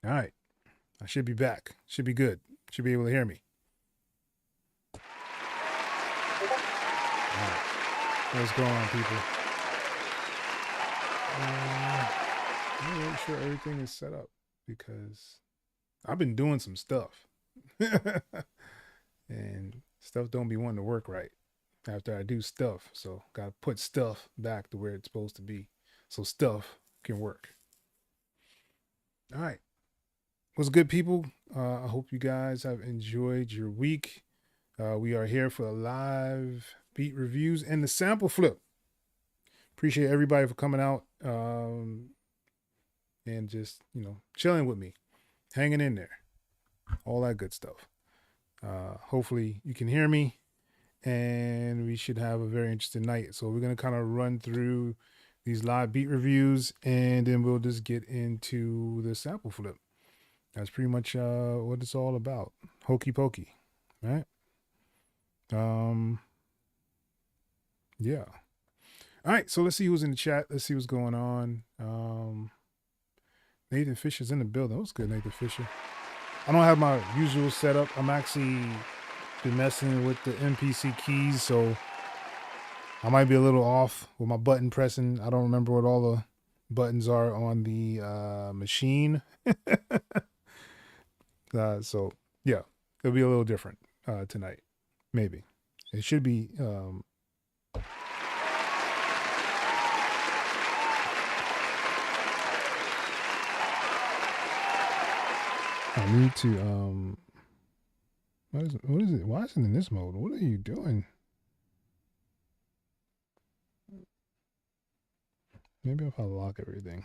All right. I should be back. Should be good. Should be able to hear me. All right. What's going on, people? I'm not really sure everything is set up because I've been doing some stuff. And stuff don't be wanting to work right after I do stuff. So gotta put stuff back to where it's supposed to be so stuff can work. All right. What's good, people? I hope you guys have enjoyed your week. We are here for the live beat reviews and the sample flip. Appreciate everybody for coming out and just, chilling with me, hanging in there, all that good stuff. Hopefully, you can hear me and we should have a very interesting night. So, we're going to kind of run through these live beat reviews and then we'll just get into the sample flip. That's pretty much what it's all about. Hokey pokey, right? Yeah. All right, so let's see who's in the chat. Let's see what's going on. Nathan Fisher's in the building. What's good, Nathan Fisher? I don't have my usual setup. I'm actually been messing with the MPC keys, so I might be a little off with my button pressing. I don't remember what all the buttons are on the machine. So yeah, it'll be a little different tonight. Maybe it should be. I need to what is it? Why is it in this mode? What are you doing? Maybe if I lock everything.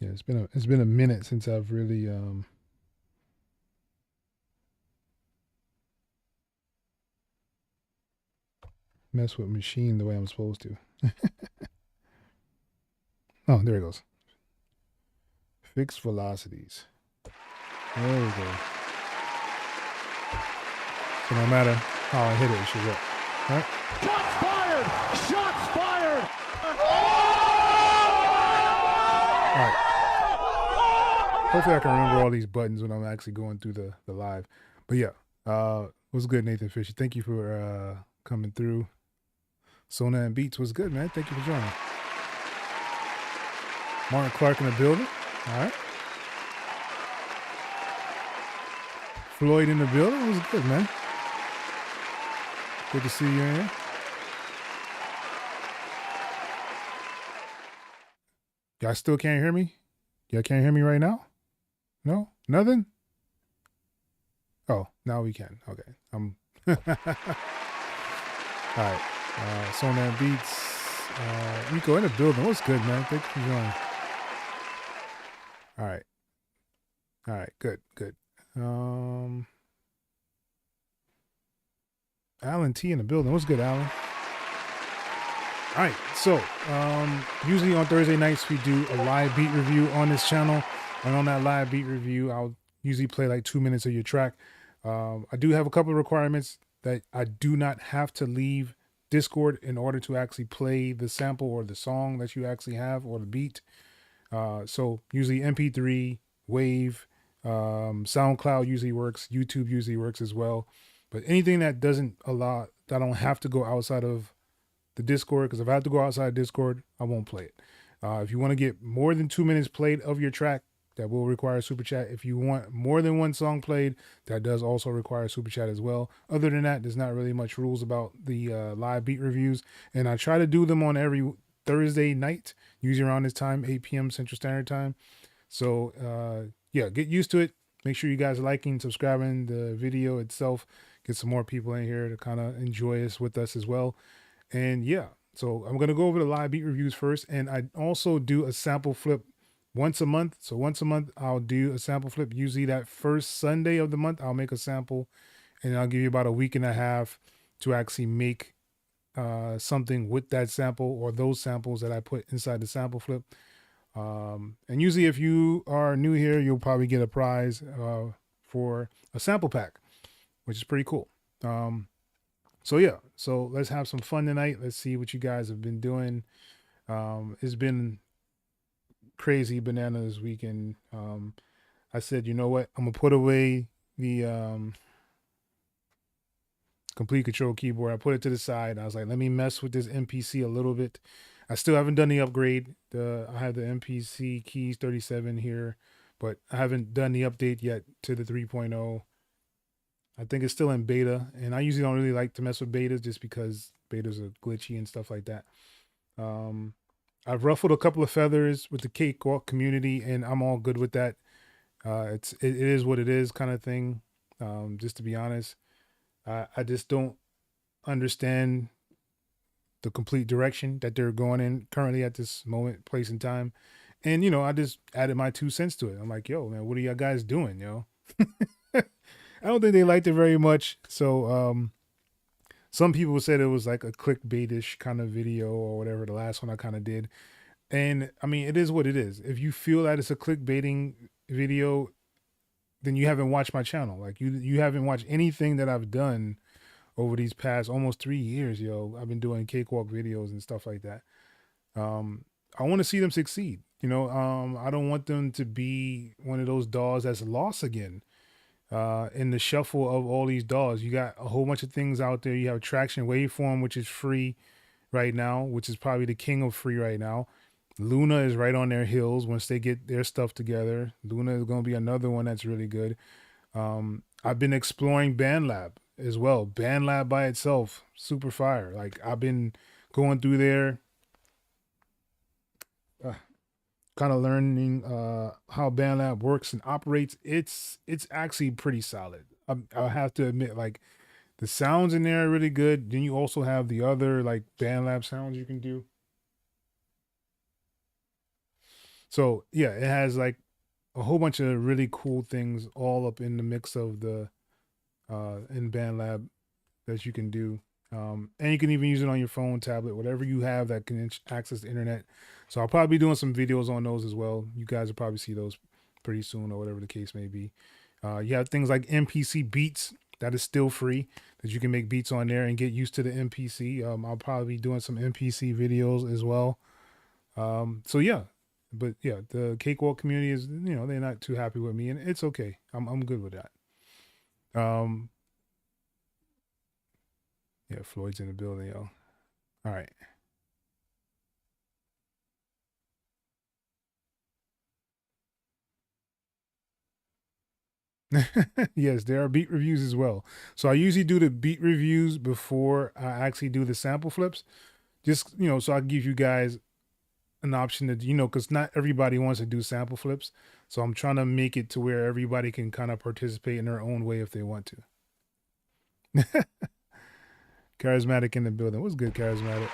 Yeah, it's been a minute since I've really messed with machine the way I'm supposed to. Oh, there it goes. Fixed velocities. There we go. So no matter how I hit it, it should work. Right? Shots fired! Shots fired! All right. Hopefully I can remember all these buttons when I'm actually going through the live. But yeah, what's good, Nathan Fisher? Thank you for coming through. Sona and Beats was good, man. Thank you for joining. Martin Clark in the building. All right. Floyd in the building. It was good, man. Good to see you in here. Y'all still can't hear me? Y'all can't hear me right now? No? Nothing? Oh, now we can. Okay. All right. Sona and Beats. Rico in the building. What's good, man? Thank you for joining. All right. All right. Good. Good. Alan T in the building. What's good, Alan? All right. So, usually on Thursday nights, we do a live beat review on this channel. And on that live beat review, I'll usually play like 2 minutes of your track. I do have a couple of requirements that I do not have to leave Discord in order to actually play the sample or the song that you actually have or the beat. So usually MP3, Wave, SoundCloud usually works. YouTube usually works as well. But anything that doesn't allow, that I don't have to go outside of the Discord, because if I have to go outside Discord, I won't play it. If you want to get more than 2 minutes played of your track, that will require super chat. If you want more than one song played, that does also require super chat as well. Other than that, there's not really much rules about the live beat reviews, and I try to do them on every Thursday night, usually around this time, 8 p.m. Central Standard Time. So yeah, get used to it. Make sure you guys are liking, subscribing the video itself. Get some more people in here to kind of enjoy this with us as well. And yeah, so I'm going to go over the live beat reviews first. And I also do a sample flip once a month. So once a month, I'll do a sample flip. Usually that first Sunday of the month, I'll make a sample. And I'll give you about a week and a half to actually make something with that sample or those samples that I put inside the sample flip. And usually if you are new here, you'll probably get a prize for a sample pack, which is pretty cool. So yeah, so let's have some fun tonight. Let's see what you guys have been doing. It's been crazy banana this weekend. I said, you know what? I'm gonna put away the complete control keyboard. I put it to the side. I was like, let me mess with this MPC a little bit. I still haven't done the upgrade. I have the MPC keys 37 here, but I haven't done the update yet to the 3.0. I think it's still in beta, and I usually don't really like to mess with betas just because betas are glitchy and stuff like that. I've ruffled a couple of feathers with the Cakewalk community, and I'm all good with that. It is what it is kind of thing. Just to be honest, I just don't understand the complete direction that they're going in currently at this moment, place in time. And, you know, I just added my 2 cents to it. I'm like, yo, man, what are y'all guys doing, yo? I don't think they liked it very much. So some people said it was like a clickbaitish kind of video or whatever, the last one I kind of did. And I mean, it is what it is. If you feel that it's a clickbaiting video, then you haven't watched my channel. Like you haven't watched anything that I've done over these past almost 3 years, yo. I've been doing Cakewalk videos and stuff like that. I want to see them succeed. You know, I don't want them to be one of those dolls that's lost again. In the shuffle of all these dolls, you got a whole bunch of things out there. You have Traction Waveform, which is free right now, which is probably the king of free right now. Luna is right on their heels once they get their stuff together. Luna is going to be another one that's really good. I've been exploring BandLab as well. BandLab by itself, super fire. Like I've been going through there, kind of learning how BandLab works and operates. It's actually pretty solid. I have to admit, like the sounds in there are really good. Then you also have the other like BandLab sounds you can do. So yeah, it has like a whole bunch of really cool things all up in the mix of the in BandLab that you can do. And you can even use it on your phone, tablet, whatever you have that can access the internet. So I'll probably be doing some videos on those as well. You guys will probably see those pretty soon or whatever the case may be. You have things like MPC Beats that is still free that you can make beats on there and get used to the MPC. I'll probably be doing some MPC videos as well. So yeah, but yeah, the Cakewalk community is, you know, they're not too happy with me, and it's okay. I'm good with that. Yeah, Floyd's in the building, yo. All right. Yes, there are beat reviews as well. So I usually do the beat reviews before I actually do the sample flips. Just, you know, so I can give you guys an option to, you know, because not everybody wants to do sample flips. So I'm trying to make it to where everybody can kind of participate in their own way if they want to. Charismatic in the building. What's good, Charismatic?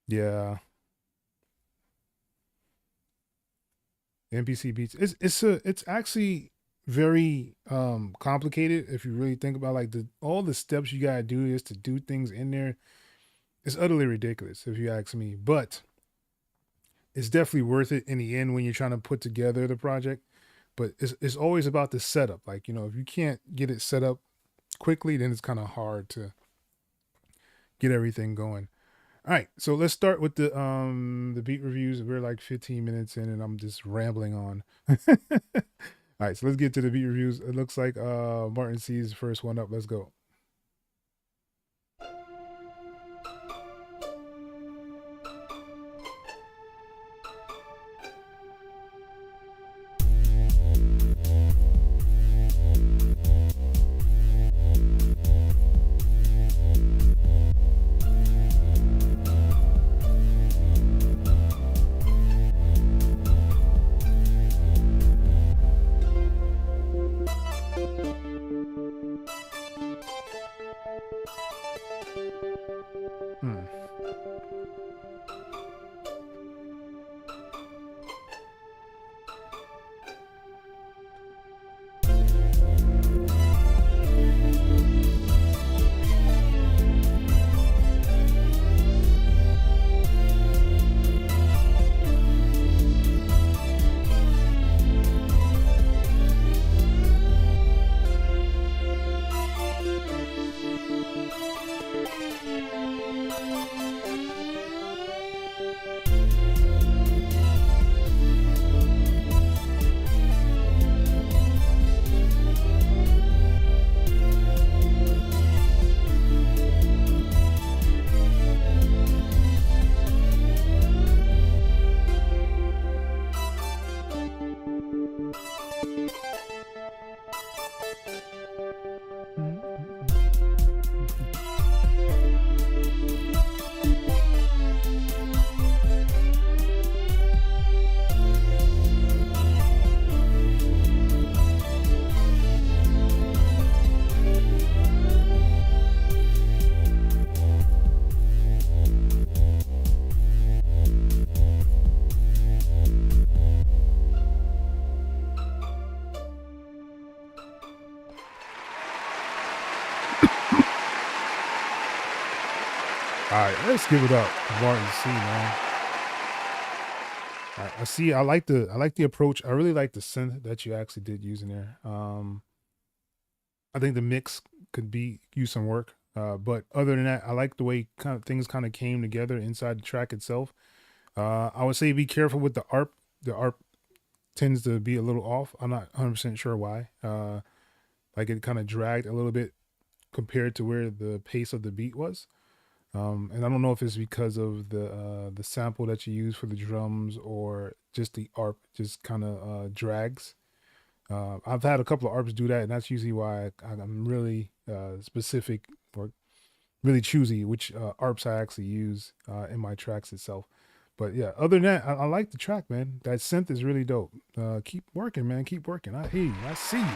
Yeah. NPC beats. It's actually very complicated if you really think about like all the steps you gotta do is to do things in there. It's utterly ridiculous if you ask me, but it's definitely worth it in the end when you're trying to put together the project. But it's always about the setup. Like, you know, if you can't get it set up quickly, then it's kind of hard to get everything going. All right, so let's start with the beat reviews. We're like 15 minutes in and I'm just rambling on. All right, so let's get to the beat reviews. It looks like Martin sees the first one up. Let's go. All right, let's give it up to Martin C, man. I see. I like the approach. I really like the synth that you actually did using there. I think the mix could be use some work. But other than that, I like the way things kind of came together inside the track itself. I would say be careful with the ARP. The ARP tends to be a little off. I'm not 100% sure why. Like it kind of dragged a little bit compared to where the pace of the beat was. And I don't know if it's because of the sample that you use for the drums or just the ARP just kind of drags. I've had a couple of ARPs do that, and that's usually why I'm really specific or really choosy which ARPs I actually use in my tracks itself. But yeah, other than that, I like the track, man. That synth is really dope. Keep working, man. Keep working. I hear you. I see you.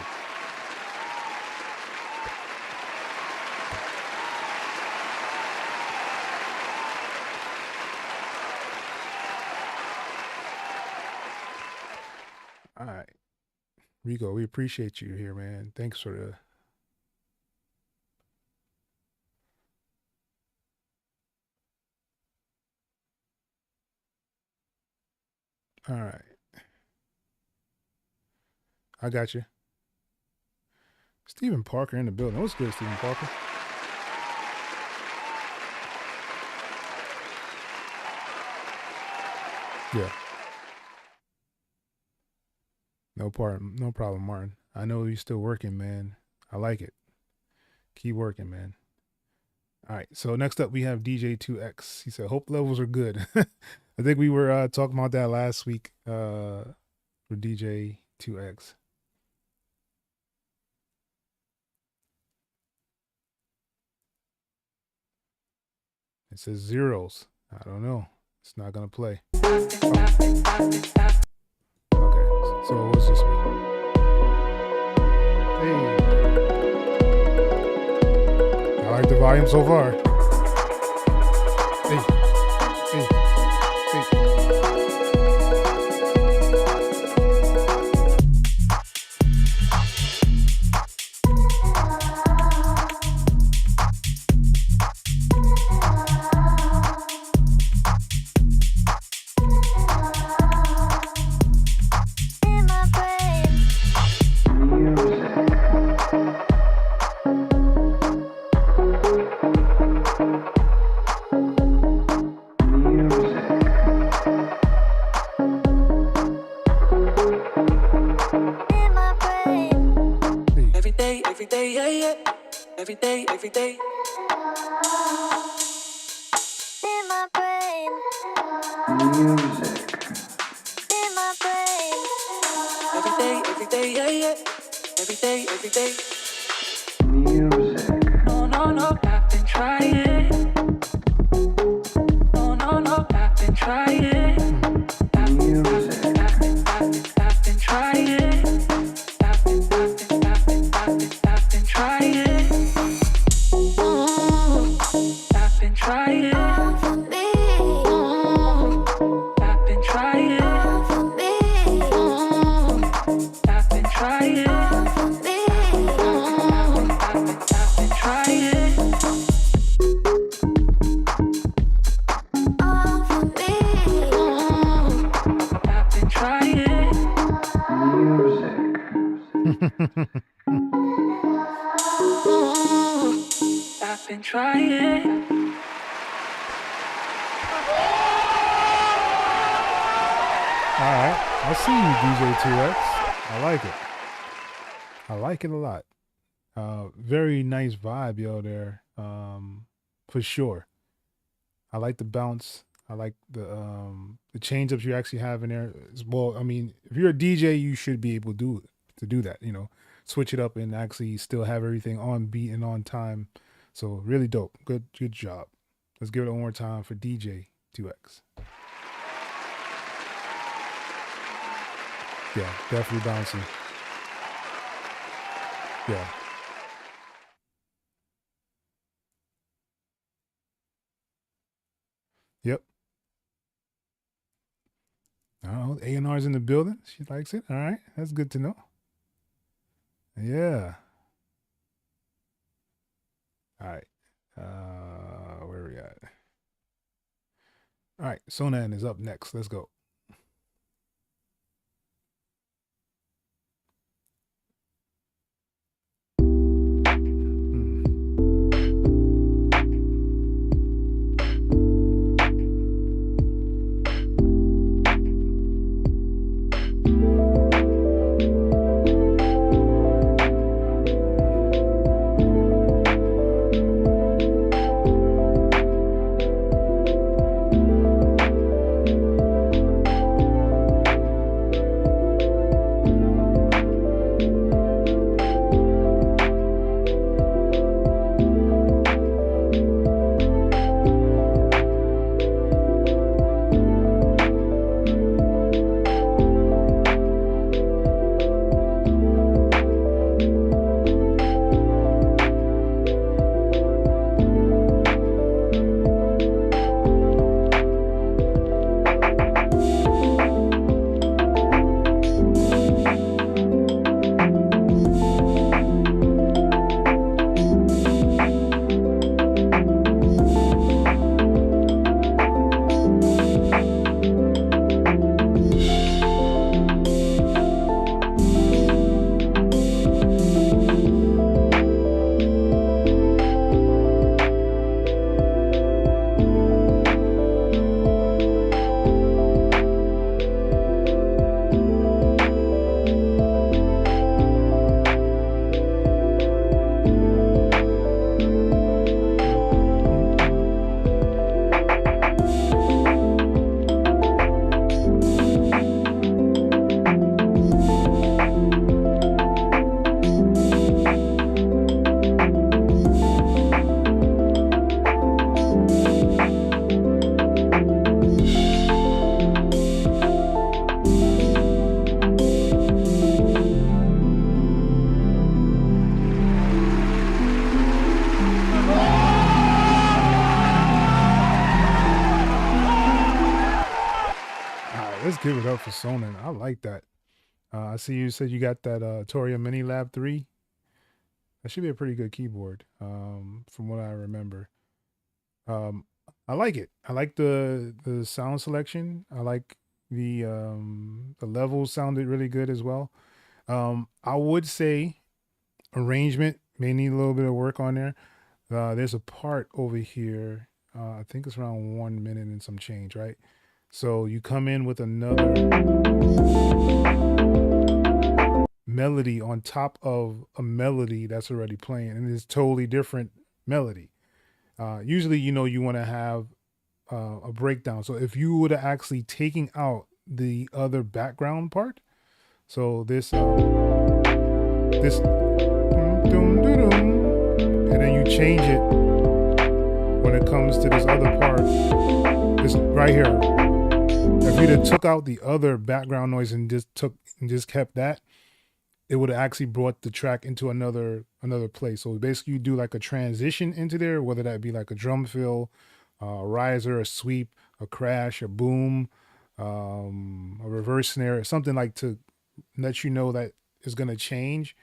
All right, Rico, we appreciate you here, man. Thanks for the. All right, I got you. Stephen Parker in the building. What's good, Stephen Parker? Yeah. No problem, Martin. I know you're still working, man. I like it. Keep working, man. All right. So next up we have DJ2X. He said hope levels are good. I think we were talking about that last week for DJ2X. It says zeros. I don't know. It's not gonna play. Oh. Okay. So what's this week? Hey. I like the volume so far. Hey. Hey. Hey. every day. In my brain. Music. In my brain. Every day, yeah, yeah. Every day. Music. No, I've been trying. No, I've been trying. I've been trying. I've been trying. I've been trying. I've been trying. I've been trying. I've been trying. All right, I see you, DJ2X. I like it. I like it a lot. Very nice vibe, yo, there. For sure. I like the bounce. I like the change ups you actually have in there. Well, I mean, if you're a DJ, you should be able to do that. You know, switch it up and actually still have everything on beat and on time. So really dope. Good job. Let's give it one more time for DJ2X. Yeah, definitely bouncing. Yeah. Yep. Oh, A&R's in the building. She likes it. All right. That's good to know. Yeah. All right. Where are we at? All right, Sonan is up next. Let's go. Let's give it up for Sonan. I like that. I see you said you got that Toria Mini Lab 3. That should be a pretty good keyboard, from what I remember. I like it. I like the sound selection. I like the levels sounded really good as well. I would say arrangement may need a little bit of work on there. There's a part over here. I think it's around 1 minute and some change, right? So you come in with another melody on top of a melody that's already playing, and it's totally different melody. Usually, you know, you want to have a breakdown. So if you would have actually taken out the other background part, so this and then you change it when it comes to this other part, this right here. If you'd have took out the other background noise and just kept that, it would have actually brought the track into another place. So basically you do like a transition into there, whether that be like a drum fill, a riser, a sweep, a crash, a boom, a reverse snare, something like to let you know that it's going to change.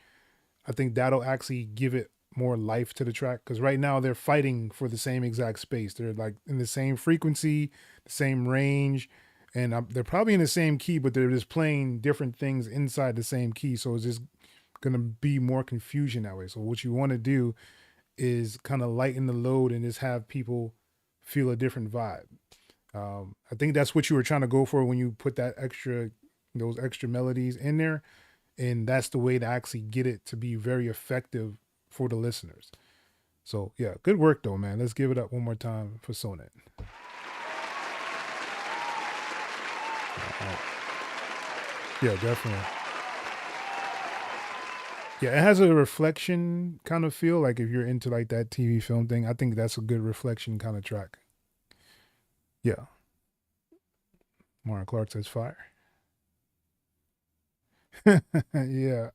I think that'll actually give it more life to the track, because right now they're fighting for the same exact space. They're like in the same frequency, the same range, and they're probably in the same key, but they're just playing different things inside the same key. So it's just going to be more confusion that way. So what you want to do is kind of lighten the load and just have people feel a different vibe. I think that's what you were trying to go for when you put those extra melodies in there. And that's the way to actually get it to be very effective for the listeners. So yeah, good work though, man. Let's give it up one more time for Sonan. Yeah, definitely. Yeah, it has a reflection kind of feel, like if you're into like that TV film thing. I think that's a good reflection kind of track. Yeah. Mara Clark says fire. Yeah.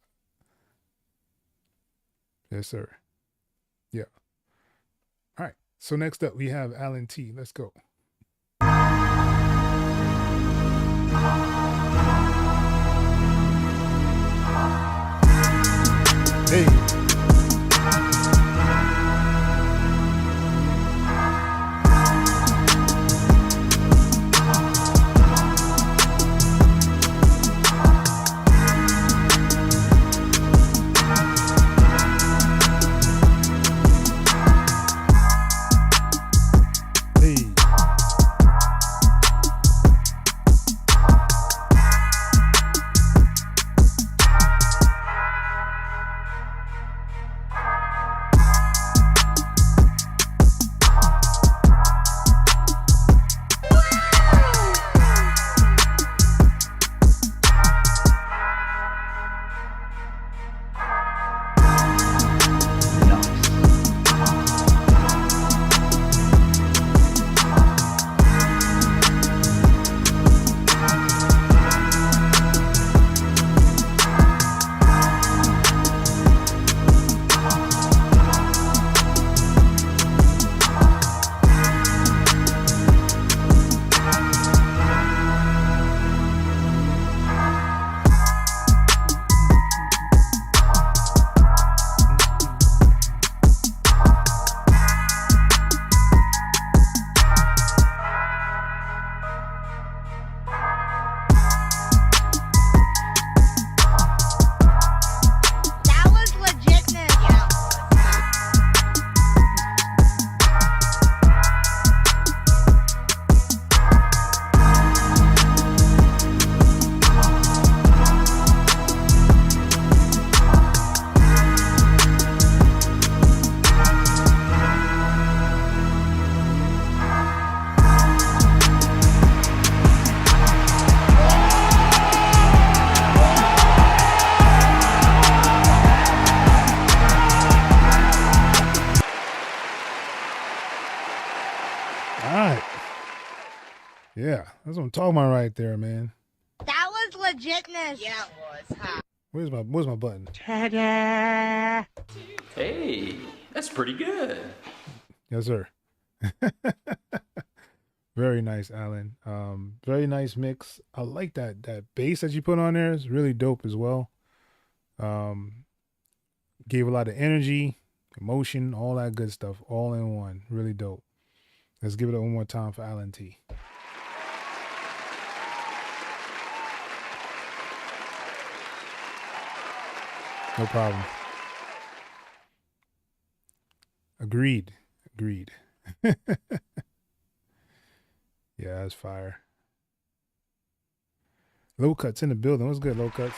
Yes, sir. Yeah. All right. So next up we have Alan T. Let's go. Hey. Hey. Yeah, that's what I'm talking about right there, man. That was legitness. Yeah, it was. Huh? Where's my button? Ta-da! Hey, that's pretty good. Yes, sir. Very nice, Alan. Very nice mix. I like that bass that you put on there. It's really dope as well. Gave a lot of energy, emotion, all that good stuff, all in one. Really dope. Let's give it one more time for Alan T. No problem. Agreed. Yeah, that's fire. Low Cuts in the building. What's good, Low Cuts?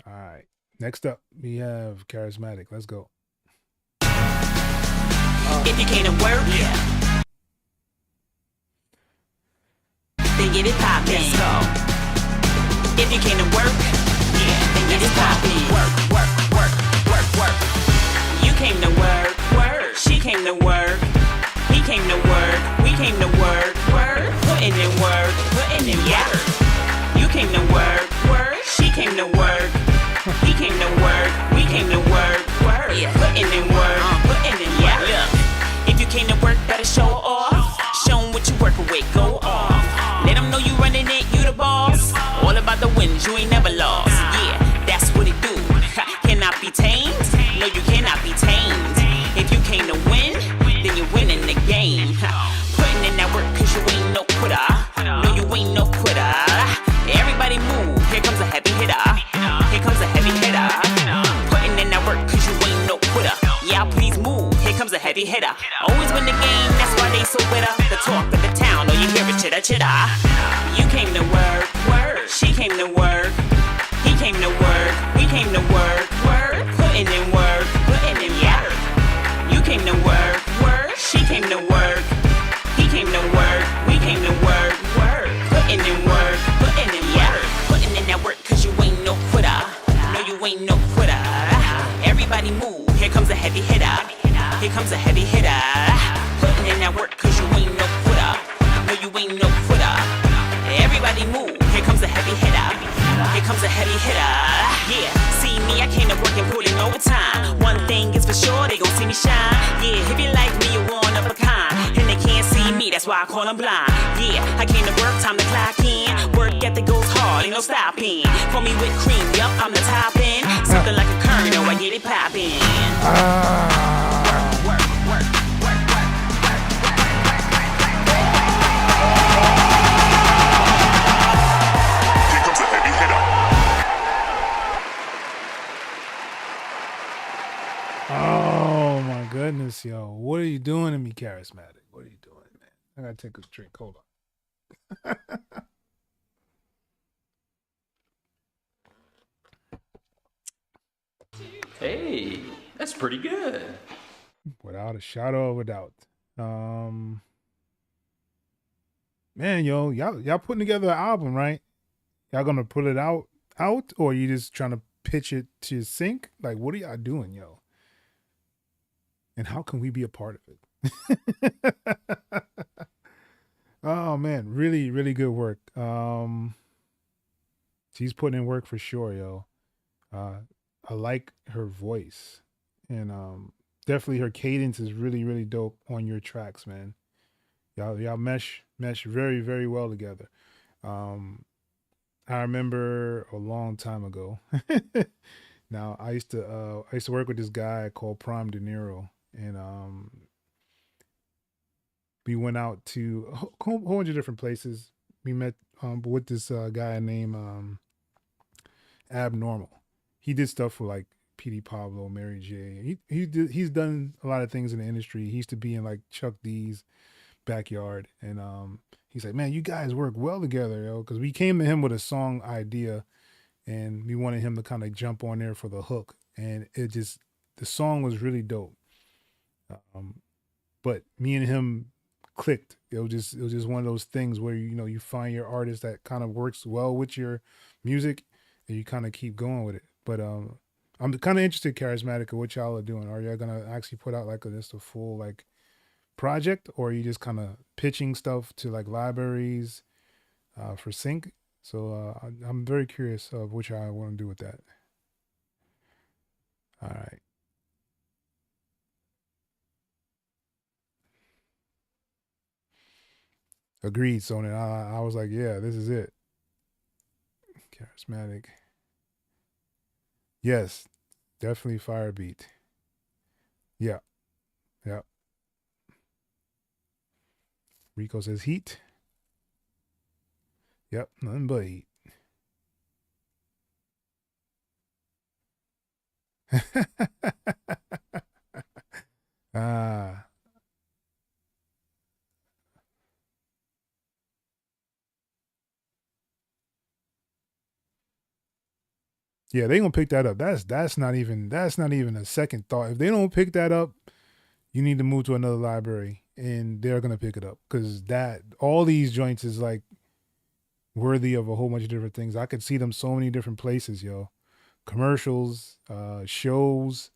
All right. Next up, we have Charismatic. Let's go. If you can't work, then get it poppin'. Let's go. If you can't work, then get it poppin'. Work. You came to work. She came to work. He came to work. We came to work. Putting in work. You came to work. She came to work. He came to work. We came to work. Putting in work. Look, if you came to work, better show off. Show 'em what you working with. Go off. Let 'em know you running it. You the boss. All about the wins. You ain't never lost. Yeah, that's what it do. Cannot be tamed. No, you cannot be tamed. If you came to win, then you're winning the game. Putting in that work 'cause you ain't no quitter. No, you ain't no quitter. Everybody move. Here comes a heavy hitter. Here comes a heavy hitter. Putting in that work 'cause you ain't no quitter. Yeah, please move. Here comes a heavy hitter. Always win the game. That's why they so bitter. The talk of the town. All you hear is chitter chitter. You came to work. She came to work. He came to work. We came to work. Putting in work. You came to work. She came to work. He came to work. We came to work. Putting in work. Putting in that work 'cause you ain't no quitter. No, you ain't no quitter. Everybody move. Here comes a heavy hitter. Here comes a heavy hitter. Putting in that work 'cause you ain't no quitter. No, you ain't no quitter. Everybody move. Here comes a heavy hitter. Here comes a heavy hitter. Yeah, see me, I came to work and put in overtime. One thing is for sure, they gon' see me shine. Yeah, if you like me, you're one of a kind. And they can't see me, that's why I call them blind. Yeah, I came to work, time to clock in. Work ethic goes hard, ain't no stopping. Pour me with cream, yup, I'm the topping. Something like a kernel, I get it poppin'. Work. goodness, yo. What are you doing to me, charismatic? What are you doing, man? I gotta take a drink. Hold on. Hey, that's pretty good. Without a shadow of a doubt. Man, yo, y'all putting together an album, right? Y'all gonna put it out, or you just trying to pitch it to sync? Like, what are y'all doing, yo? And how can we be a part of it? Oh man, really, really good work. She's putting in work for sure, yo. I like her voice, and definitely her cadence is really, really dope on your tracks, man. Y'all mesh very, very well together. Um, I remember a long time ago. Now I used to work with this guy called Prime De Niro, and we went out to a whole bunch of different places. We met with this guy named Abnormal. He did stuff for like PD Pablo, Mary J. He's done a lot of things in the industry. He used to be in like Chuck D's backyard, and he's like, man, you guys work well together, yo. Because we came to him with a song idea, and we wanted him to kind of jump on there for the hook, and the song was really dope. But me and him clicked. It was just one of those things where you find your artist that kind of works well with your music, and you kind of keep going with it. But I'm kind of interested, charismatic, of what y'all are doing. Are y'all gonna actually put out like just a full like project, or are you just kind of pitching stuff to like libraries for sync? So I'm very curious of what y'all want to do with that. All right. Agreed, Sonia. I was like, yeah, this is it. Charismatic. Yes, definitely fire beat. Yeah, yeah. Rico says heat. Yep, nothing but heat. Ah, yeah, they gonna pick that up. That's not even a second thought. If they don't pick that up, you need to move to another library, and they're gonna pick it up because that all these joints is like worthy of a whole bunch of different things. I could see them so many different places, yo. Commercials, shows,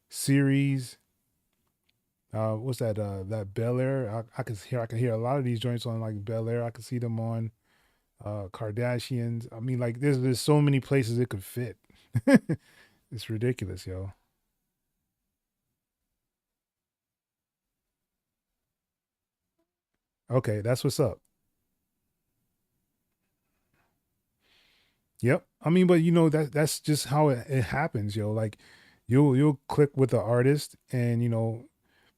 series. What's that? That Bel Air. I can hear a lot of these joints on like Bel Air. I could see them on Kardashians. I mean, like there's so many places it could fit. It's ridiculous, yo. Okay, that's what's up. Yep. I mean, but that's just how it happens, yo. Like you'll click with the artist, and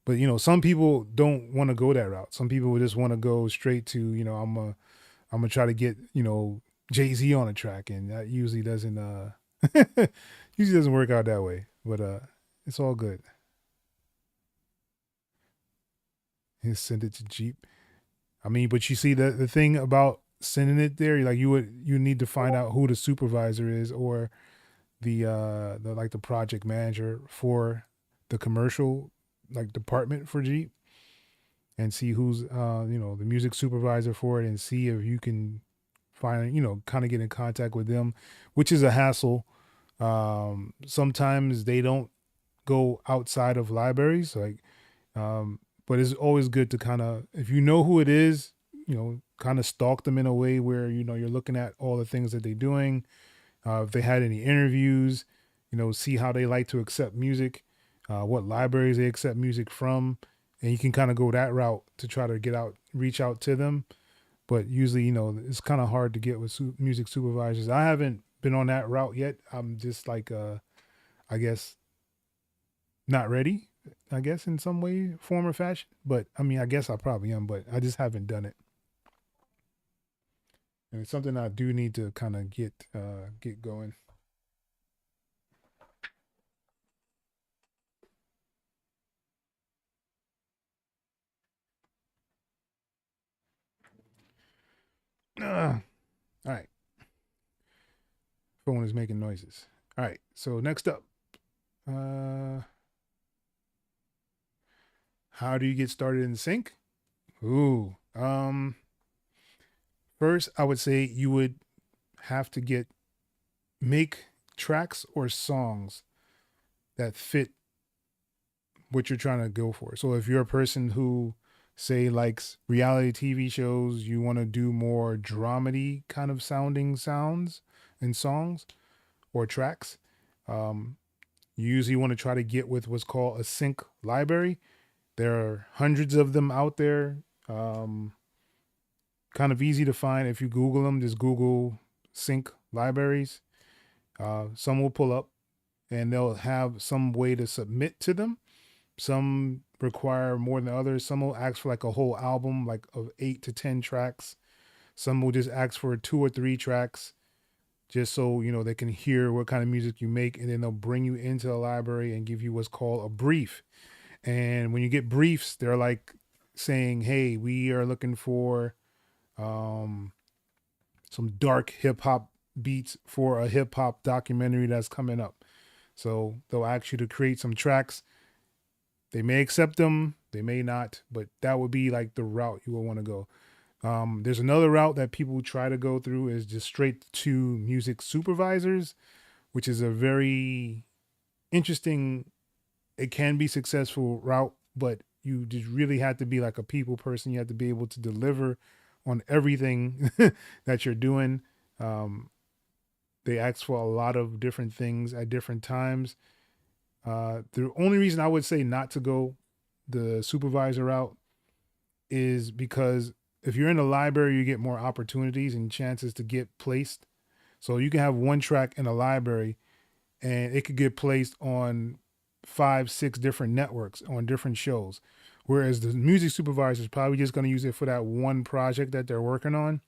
but some people don't want to go that route. Some people would just want to go straight to, I'm gonna try to get, Jay-Z on a track, and that usually doesn't usually doesn't work out that way. But it's all good. He send it to Jeep. I mean, but you see the thing about sending it there, like you need to find out who the supervisor is, or the like the project manager for the commercial like department for Jeep, and see who's the music supervisor for it, and see if you can find, kind of get in contact with them, which is a hassle. Sometimes they don't go outside of libraries, like but it's always good to kind of, if you know who it is, kind of stalk them in a way where you're looking at all the things that they're doing. If they had any interviews, see how they like to accept music, what libraries they accept music from, and you can kind of go that route to try to reach out to them. But usually, it's kind of hard to get with music supervisors. I haven't been on that route yet. I'm just like, I guess, not ready, I guess, in some way, form, or fashion. But I mean, I guess I probably am, but I just haven't done it. And it's something I do need to kind of get going. Phone is making noises. All right. So next up, how do you get started in sync? Ooh. First, I would say you would have to make tracks or songs that fit what you're trying to go for. So if you're a person who say likes reality TV shows, you want to do more dramedy kind of sounding sounds and songs or tracks. You usually want to try to get with what's called a sync library. There are hundreds of them out there. Kind of easy to find. If you Google them, just Google sync libraries. Some will pull up and they'll have some way to submit to them. Some require more than others. Some will ask for like a whole album, like of 8 to 10 tracks. Some will just ask for 2 or 3 tracks, just so, you know, they can hear what kind of music you make. And then they'll bring you into the library and give you what's called a brief. And when you get briefs, they're like saying, hey, we are looking for some dark hip hop beats for a hip hop documentary that's coming up. So they'll ask you to create some tracks. They may accept them, they may not, but that would be like the route you will want to go. There's another route that people try to go through is just straight to music supervisors, which is a very interesting, it can be successful route, but you just really have to be like a people person. You have to be able to deliver on everything that you're doing. They ask for a lot of different things at different times. The only reason I would say not to go the supervisor route is because if you're in a library, you get more opportunities and chances to get placed. So you can have one track in a library and it could get placed on 5, 6 different networks on different shows. Whereas the music supervisor is probably just going to use it for that one project that they're working on.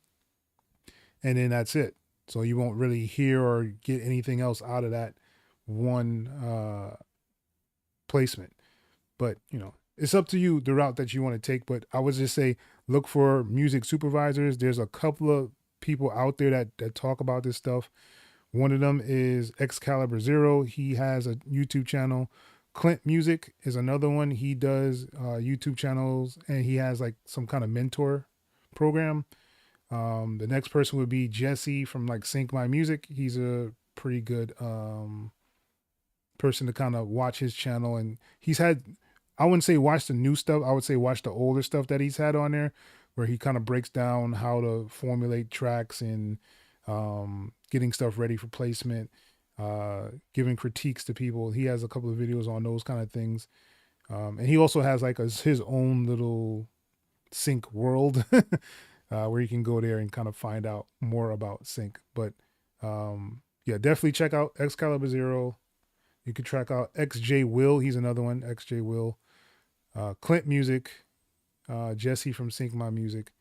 And then that's it. So you won't really hear or get anything else out of that one placement. But, you know, it's up to you the route that you want to take. But I would just say look for music supervisors. There's a couple of people out there that talk about this stuff. One of them is X.E.L. He has a YouTube channel. Clint Music is another one. He does YouTube channels and he has like some kind of mentor program. The next person would be Jesse from like Sync My Music. He's a pretty good person to kind of watch his channel. And he's had, I wouldn't say watch the new stuff. I would say watch the older stuff that he's had on there where he kind of breaks down how to formulate tracks and getting stuff ready for placement, giving critiques to people. He has a couple of videos on those kind of things. And he also has like his own little sync world where you can go there and kind of find out more about sync. But yeah, definitely check out X.E.L. You could check out XJ.Will. He's another one, XJ.Will. Clint Music, Jesse from Sync My Music.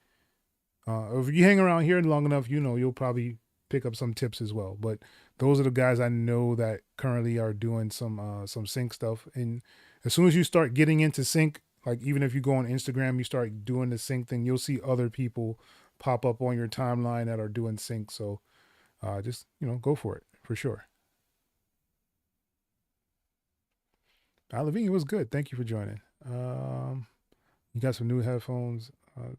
If you hang around here long enough, you know, you'll probably pick up some tips as well. But those are the guys I know that currently are doing some sync stuff. And as soon as you start getting into sync, like even if you go on Instagram, you start doing the sync thing, you'll see other people pop up on your timeline that are doing sync. So just, you know, go for it for sure. Levine, it was good. Thank you for joining. You got some new headphones.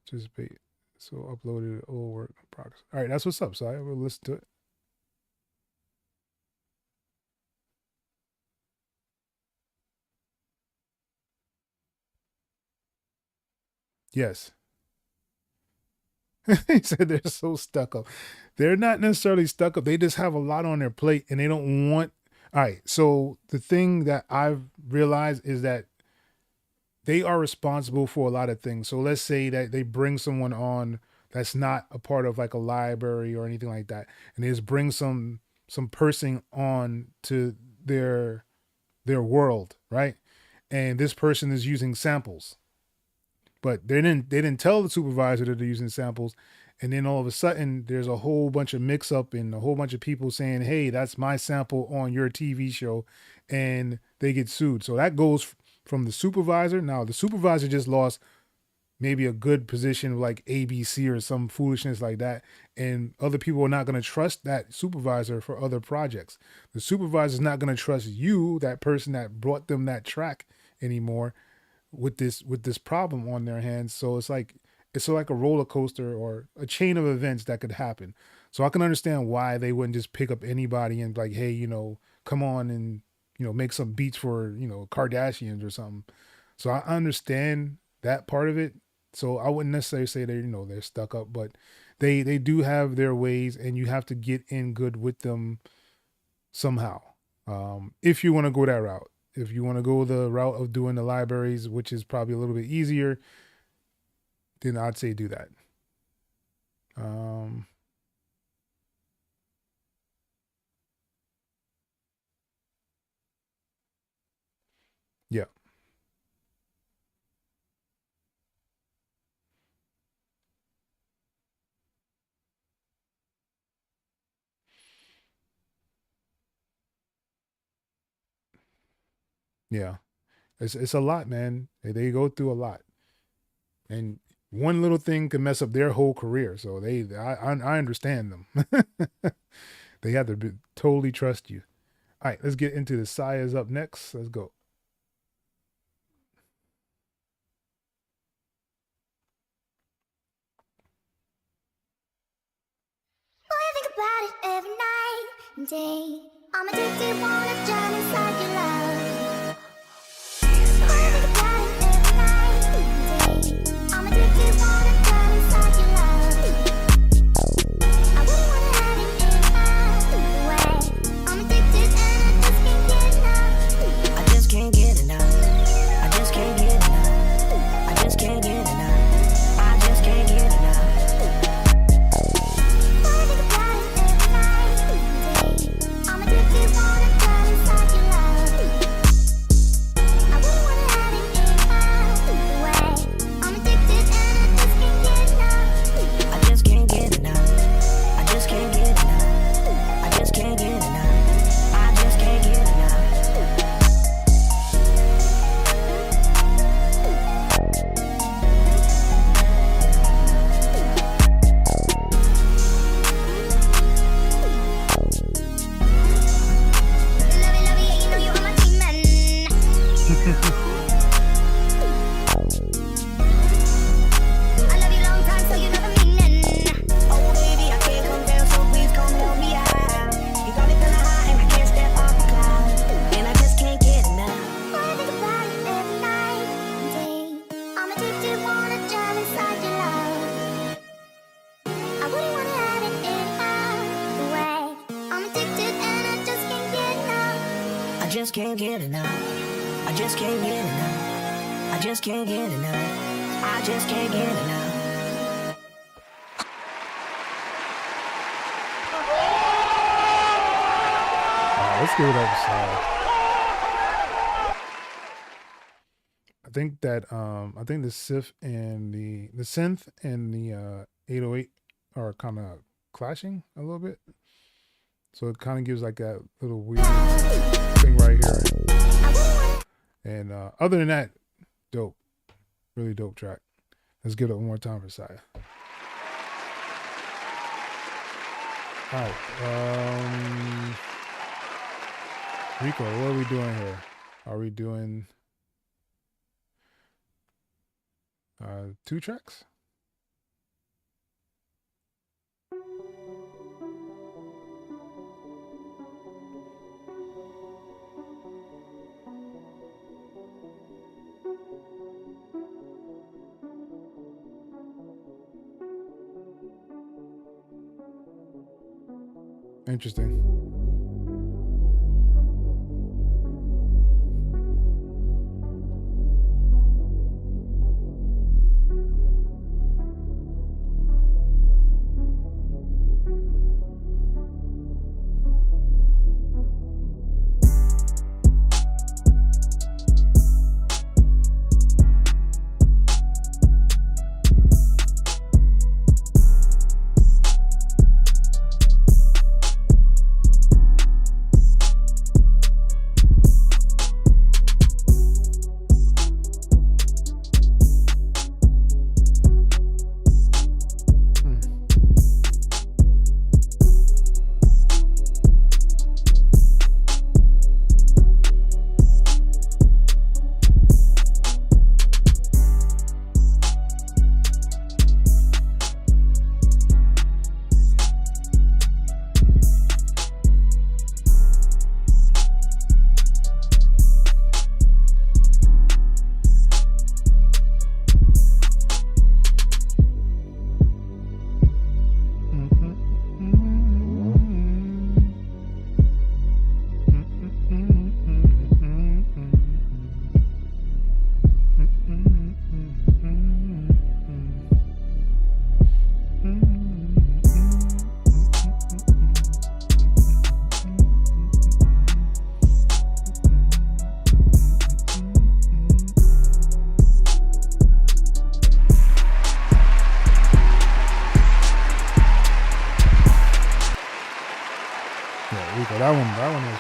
Just bait. So uploaded old work in progress. All right, that's what's up. So I will listen to it. Yes. He said they're so stuck up. They're not necessarily stuck up. They just have a lot on their plate and they don't want. All right. So the thing that I've realized is that they are responsible for a lot of things. So let's say that they bring someone on that's not a part of like a library or anything like that, and they just bring some person on to their world, right? And this person is using samples, but they didn't tell the supervisor that they're using samples. And then all of a sudden there's a whole bunch of mix up and a whole bunch of people saying, hey, that's my sample on your TV show. And they get sued. So that goes from the supervisor. Now the supervisor just lost maybe a good position like ABC or some foolishness like that. And other people are not going to trust that supervisor for other projects. The supervisor is not going to trust you, that person that brought them that track, anymore with this problem on their hands. So it's like a roller coaster or a chain of events that could happen. So I can understand why they wouldn't just pick up anybody and be like, hey, come on and, make some beats for, Kardashians or something. So I understand that part of it. So I wouldn't necessarily say they're stuck up, but they do have their ways, and you have to get in good with them somehow. If you want to go that route, if you want to go the route of doing the libraries, which is probably a little bit easier, then I'd say do that. Yeah. Yeah. It's a lot, man. They go through a lot. And one little thing can mess up their whole career. So I understand them. They have to totally trust you. All right, let's get into the Saya's up next. Let's go. Boy, I think about it every night and day. I'm addicted, wanna drown inside your love. Boy, I think about it every night and day. I'm addicted, wanna drown inside your love. I wouldn't wanna have it any other way. I'm addicted and I just can't get enough. I just can't get enough. I just can't get enough. I just can't get enough. I just can't get enough. Boy, I think about it every night and day. I'm addicted, wanna drown inside your love. I wouldn't wanna have it any other way. I'm addicted and I just can't get enough. I just can't get enough. I just can't get enough. I just can't get enough. I just can't get enough. Love it, yeah, you know you are my demon. I love you long time, so you know the meaning. Oh baby, I can't come down, so please come help me out. You got me feeling high and I can't step off the cloud. And I just can't get enough. Boy, I think about it every night and day. I'm addicted, wanna drown inside your love. I wouldn't wanna have it any other way. I'm addicted and I just can't get enough. I just can't get enough. I just can't get enough. I just can't get enough. I just can't get enough. All right, let's give it up. I think the synth and the synth and the 808 are kind of clashing a little bit. So it kind of gives like that little weird thing right here. And other than that, dope. Really dope track. Let's give it one more time for Saya. All right. Rico, what are we doing here? Are we doing 2 tracks? Interesting.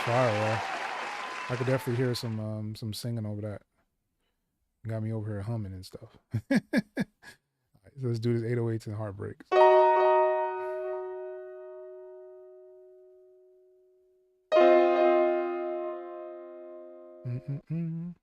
fire. I could definitely hear some singing over that. Got me over here humming and stuff. All right, so let's do this 808s and heartbreaks. Mm-mm-mm.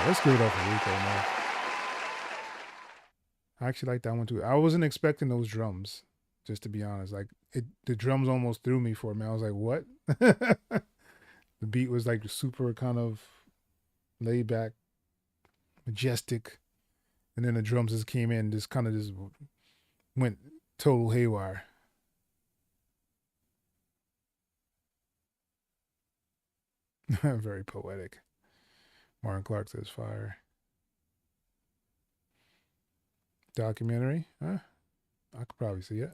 Let's give it up for Rico, man. I actually like that one too. I wasn't expecting those drums, just to be honest. Like the drums almost threw me for a minute. I was like, what? The beat was like super kind of laid back, majestic. And then the drums just came in, just kind of just went total haywire. Very poetic. Martin Clark says fire. Documentary, huh? I could probably see it.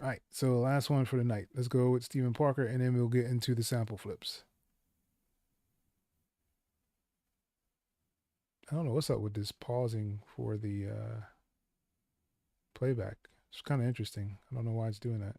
All right, so the last one for the night. Let's go with Stephen Parker, and then we'll get into the sample flips. I don't know what's up with this pausing for the playback. It's kind of interesting. I don't know why it's doing that.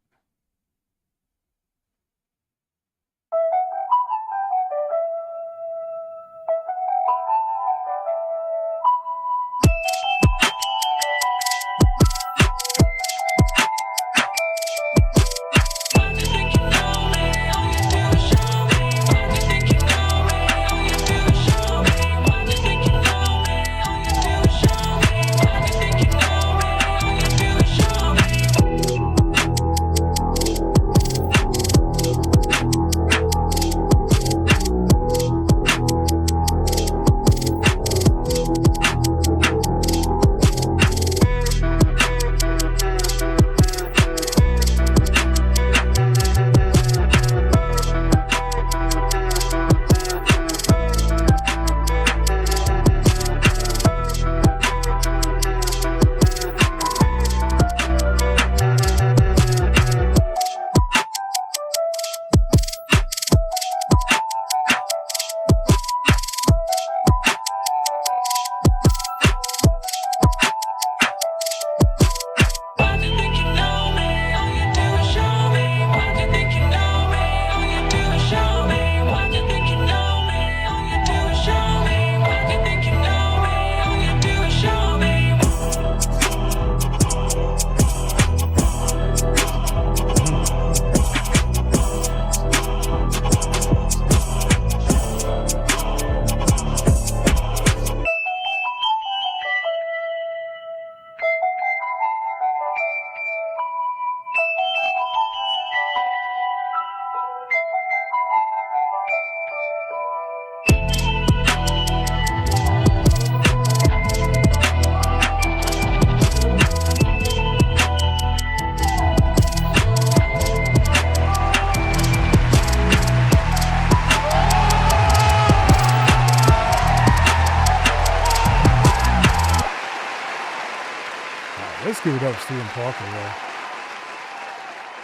Let's give it up, Steven Parker. Yo.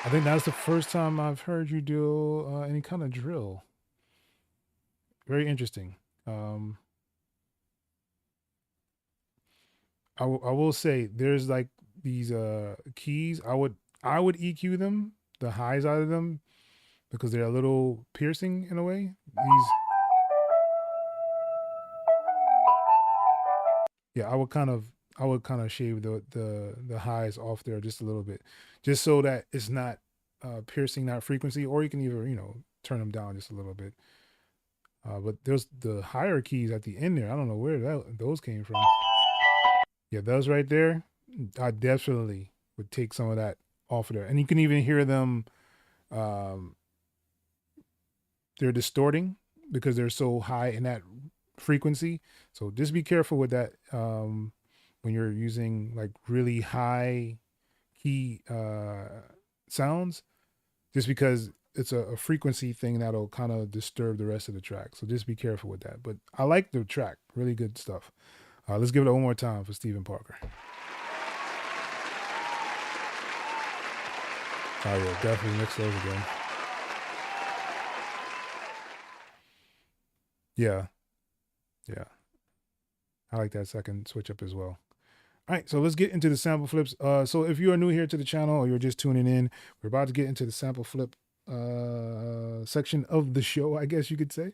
I think that's the first time I've heard you do any kind of drill. Very interesting. I will say there's like these keys. I would EQ them, the highs out of them, because they're a little piercing in a way. These, yeah, I would kind of shave the highs off there just a little bit, just so that it's not piercing that frequency. Or you can either turn them down just a little bit. But there's the higher keys at the end there. I don't know where those came from. Yeah, those right there, I definitely would take some of that off of there. And you can even hear them, they're distorting because they're so high in that frequency. So just be careful with that when you're using like really high key sounds, just because it's a frequency thing that'll kind of disturb the rest of the track. So just be careful with that. But I like the track, really good stuff. Let's give it one more time for Steven Parker. Oh yeah, definitely mix those again. Yeah. Yeah. I like that second switch up as well. All right, so let's get into the sample flips. So if you are new here to the channel or you're just tuning in, we're about to get into the sample flip section of the show, I guess you could say.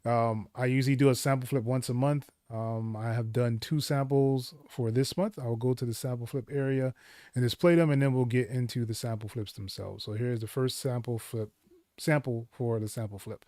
I usually do a sample flip once a month. I have done 2 samples for this month. I will go to the sample flip area and display them, and then we'll get into the sample flips themselves. So here's the first sample for the sample flip.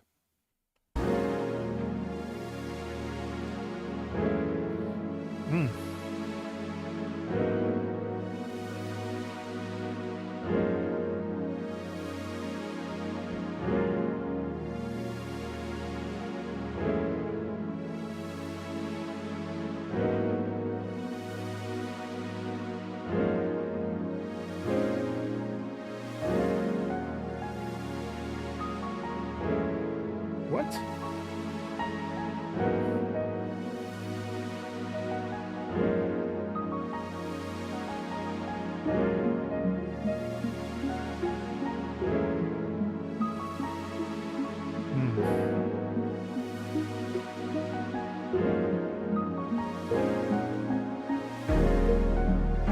What?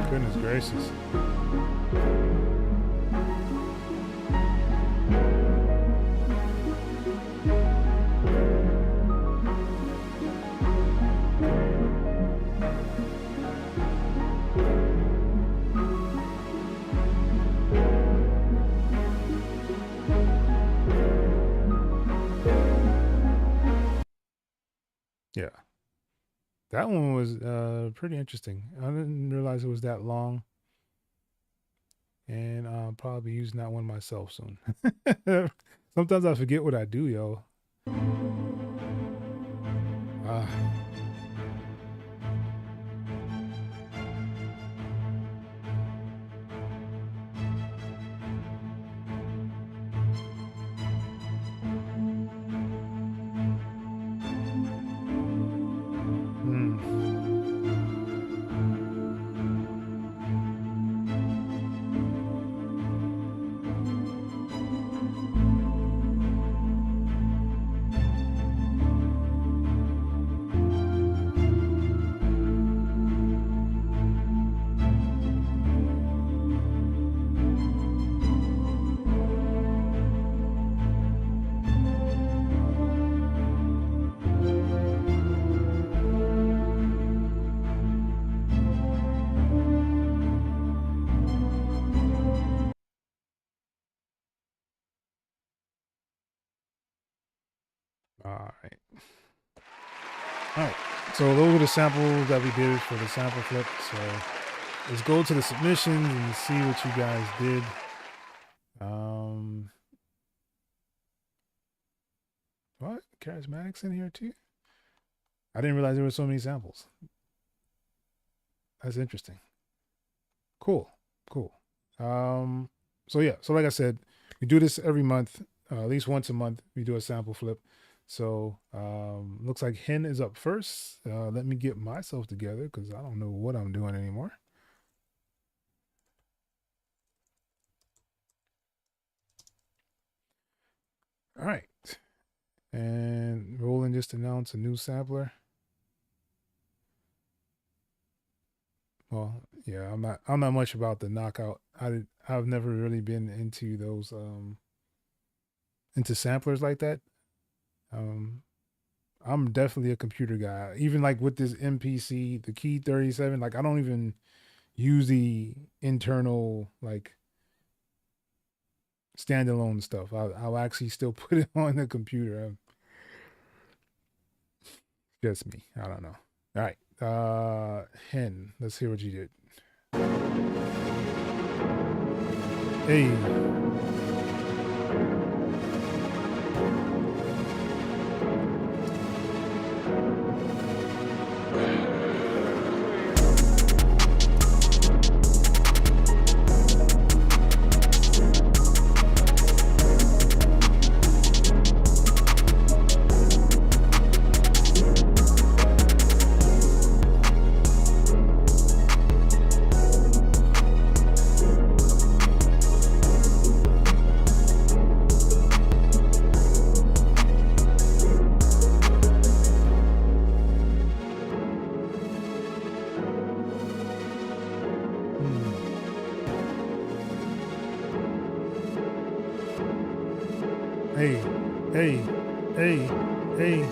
Goodness gracious. Yeah. That one was pretty interesting. I didn't realize it was that long. And I'll probably be using that one myself soon. Sometimes I forget what I do, yo. All right. So those are the samples that we did for the sample flip. So let's go to the submissions and see what you guys did. What? Charismatics in here too? I didn't realize there were so many samples. That's interesting. Cool. So yeah, so like I said, we do this every month, at least once a month. We do a sample flip. So looks like Hen is up first. Let me get myself together because I don't know what I'm doing anymore. All right. And Roland just announced a new sampler. Well, yeah, I'm not much about the knockout. I've never really been into those into samplers like that. I'm definitely a computer guy. Even like with this MPC, the Key 37, like I don't even use the internal like standalone stuff. I'll actually still put it on the computer. Just me. I don't know. All right. Hen, let's hear what you did. Hey. Hey.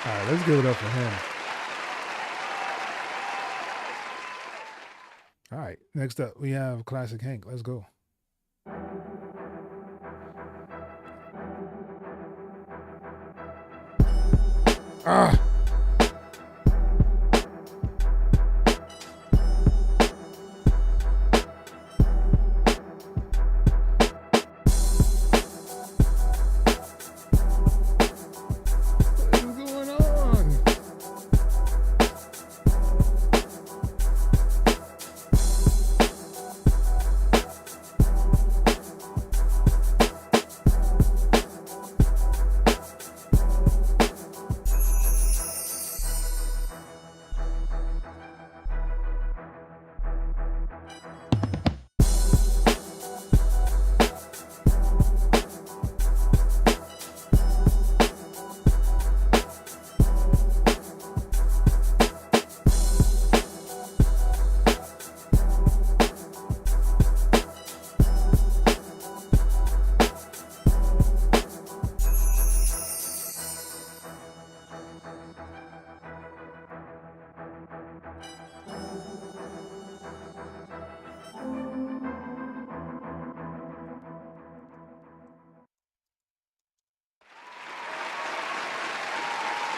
All right, let's give it up for him. All right, next up we have Classic Hank. Let's go. Ah.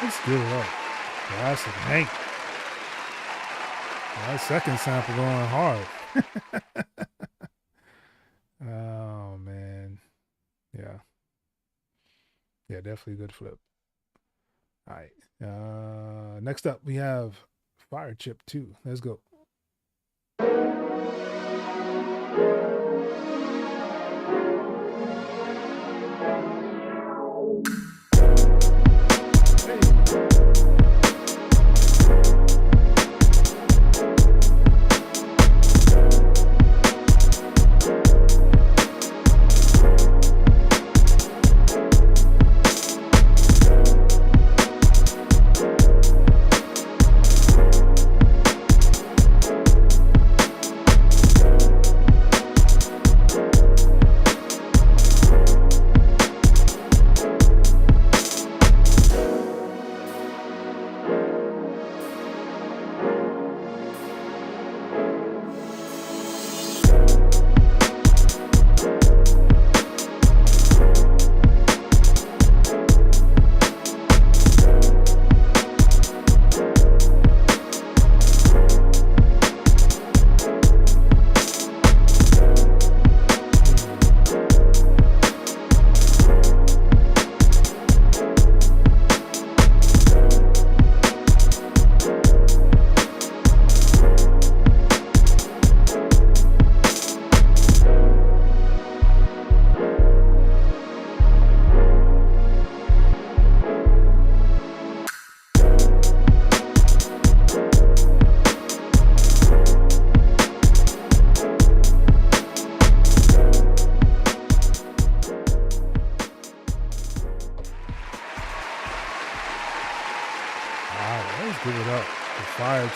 Let's give it up. Classic Hank. That second sample going hard. Oh, man. Yeah. Yeah, definitely a good flip. All right. Next up, we have Fire Chip 2. Let's go.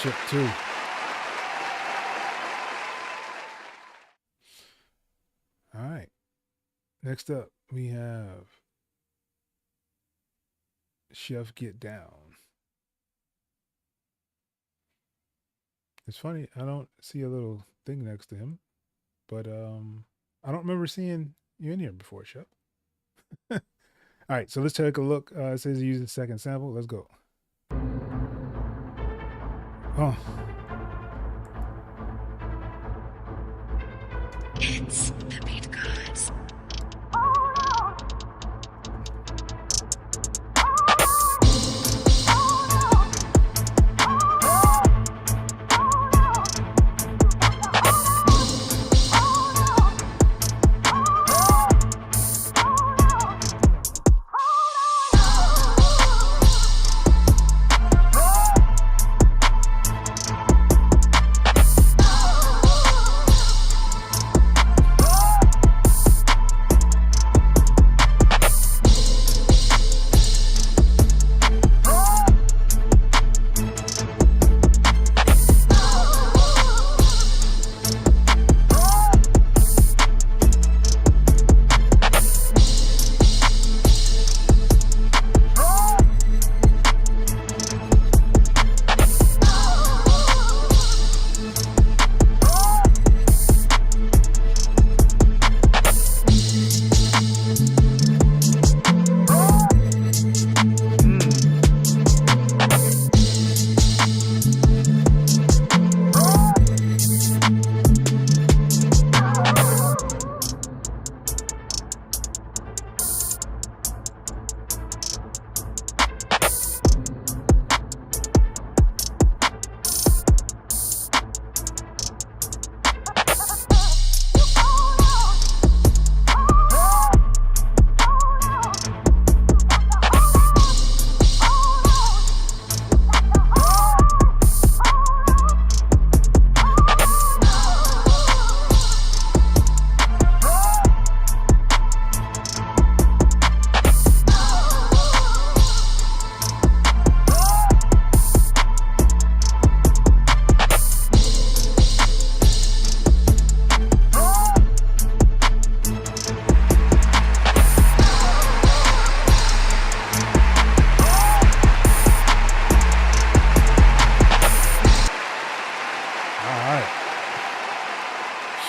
chip too. All right. Next up, we have Chef Get Down. It's funny, I don't see a little thing next to him, but I don't remember seeing you in here before, Chef. All right, so let's take a look. It says use the second sample. Let's go. Oh. It's the beat gods.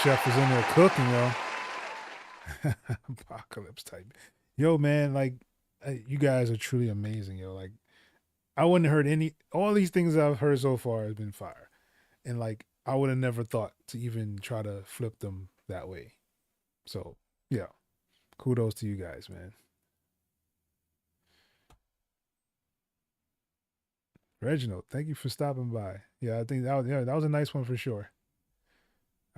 Chef is in there cooking, yo. Apocalypse type. Yo, man, like, you guys are truly amazing, yo. Like, I wouldn't have heard all these things I've heard so far has been fire. And, like, I would have never thought to even try to flip them that way. So, yeah, kudos to you guys, man. Reginald, thank you for stopping by. Yeah, I think that was a nice one for sure.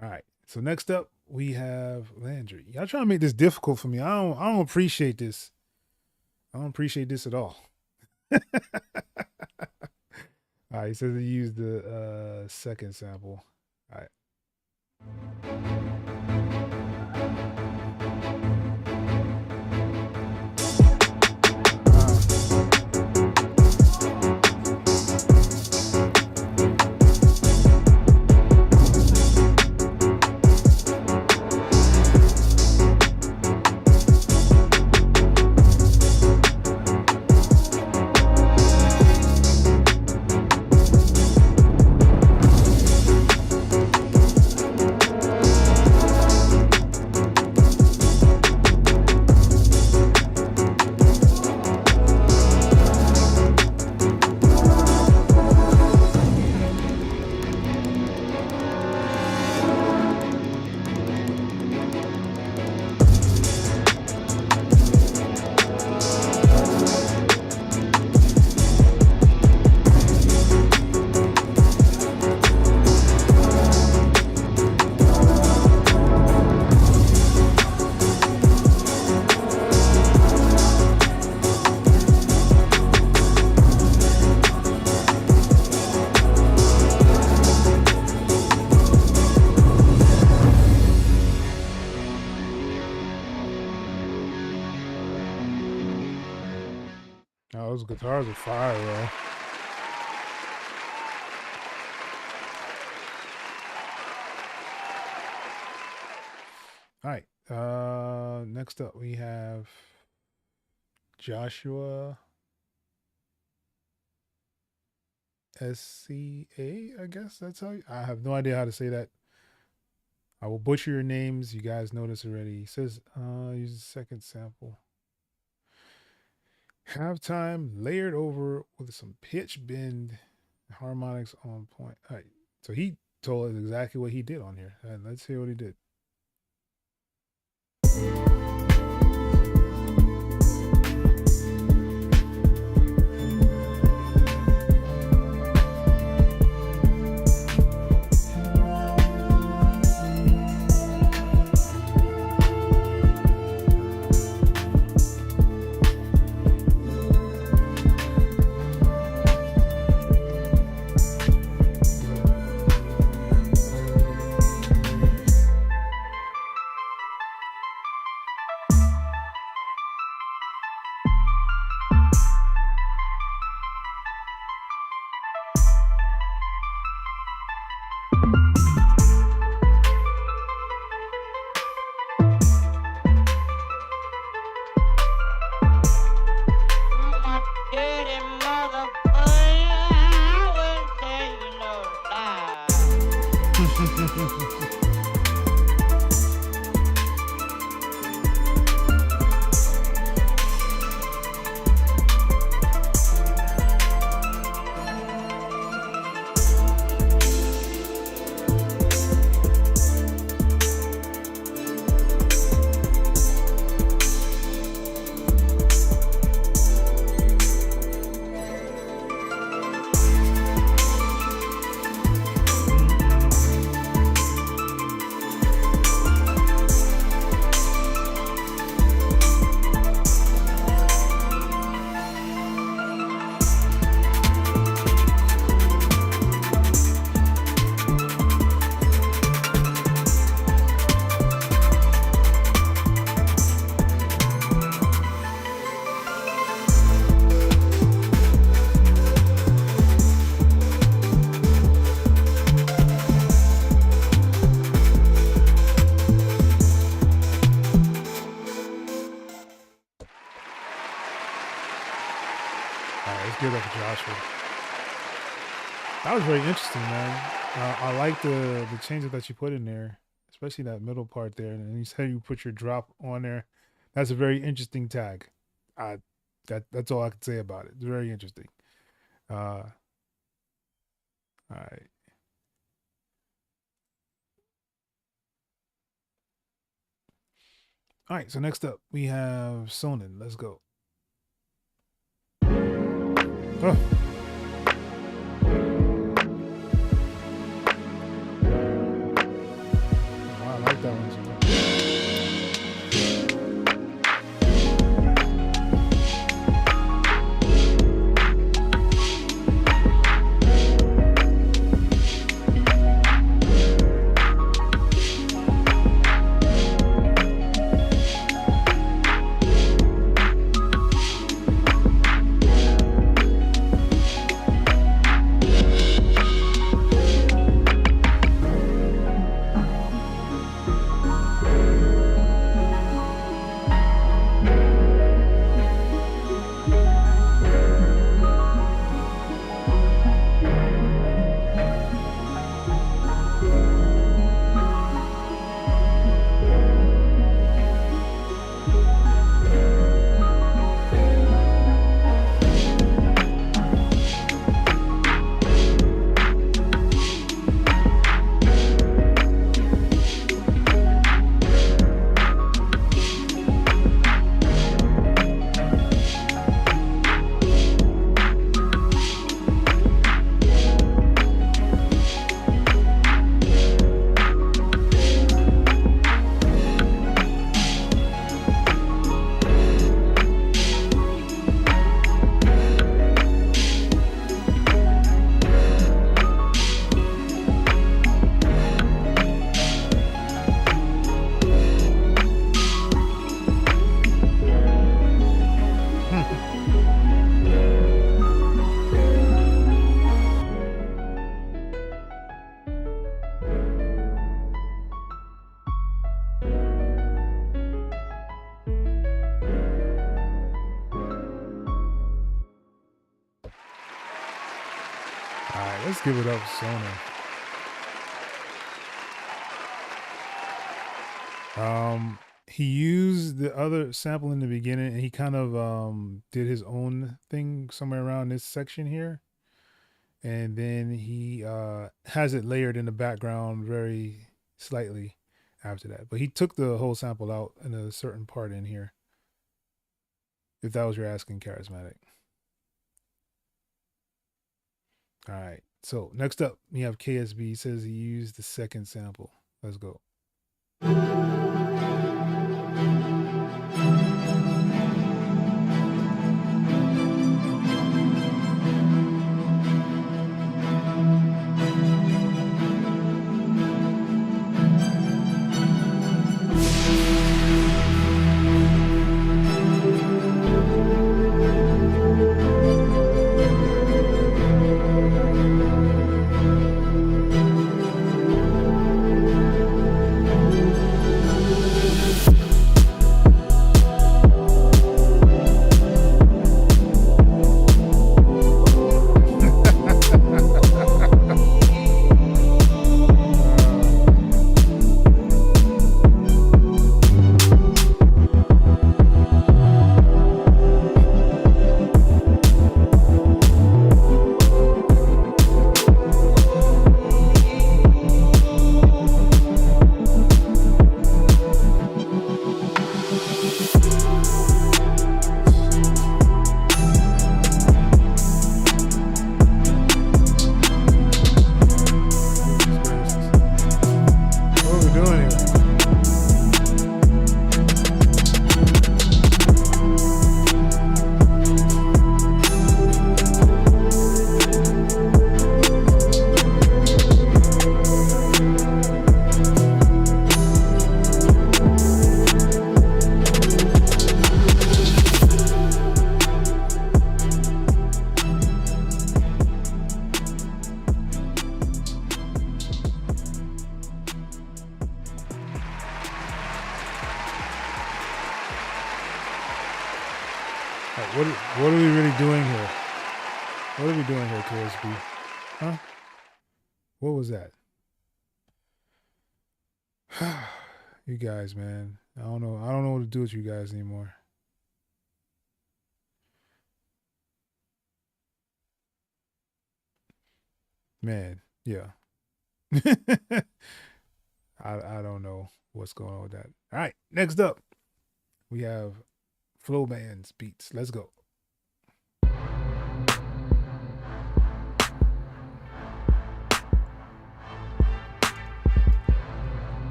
All right. So next up we have Landry. Y'all trying to make this difficult for me. I don't appreciate this. I don't appreciate this at all. All right, he says he used the second sample. All right. Oh, those guitars are fire, yo. All right. Next up we have Joshua SCA. I guess that's how I have no idea how to say that. I will butcher your names. You guys know this already. He says, use the second sample. Halftime layered over with some pitch bend harmonics on point. All right. So he told us exactly what he did on here. Let's hear what he did. Give up to Joshua. That was very interesting, man. I like the changes that you put in there, especially that middle part there. And you said you put your drop on there. That's a very interesting tag. That's all I can say about it. It's very interesting. All right. All right. So next up we have Sonnen. Let's go. Oh. Wow, I like that one too. give it up, Sona. He used the other sample in the beginning, and he kind of did his own thing somewhere around this section here, and then he has it layered in the background very slightly after that. But he took the whole sample out in a certain part in here, if that was your asking, Charismatic. All right, so next up we have KSB. He says he used the second sample. Let's go. What are we really doing here? What are we doing here, KSB? Huh? What was that? You guys, man. I don't know. I don't know what to do with you guys anymore. Man, yeah. I don't know what's going on with that. All right, next up, we have Flowman's beats. Let's go.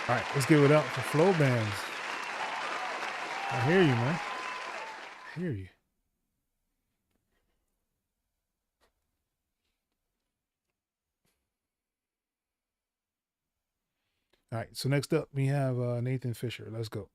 All right, let's give it up for Flow Bands. I hear you, man. I hear you. All right, so next up we have Nathan Fisher. Let's go.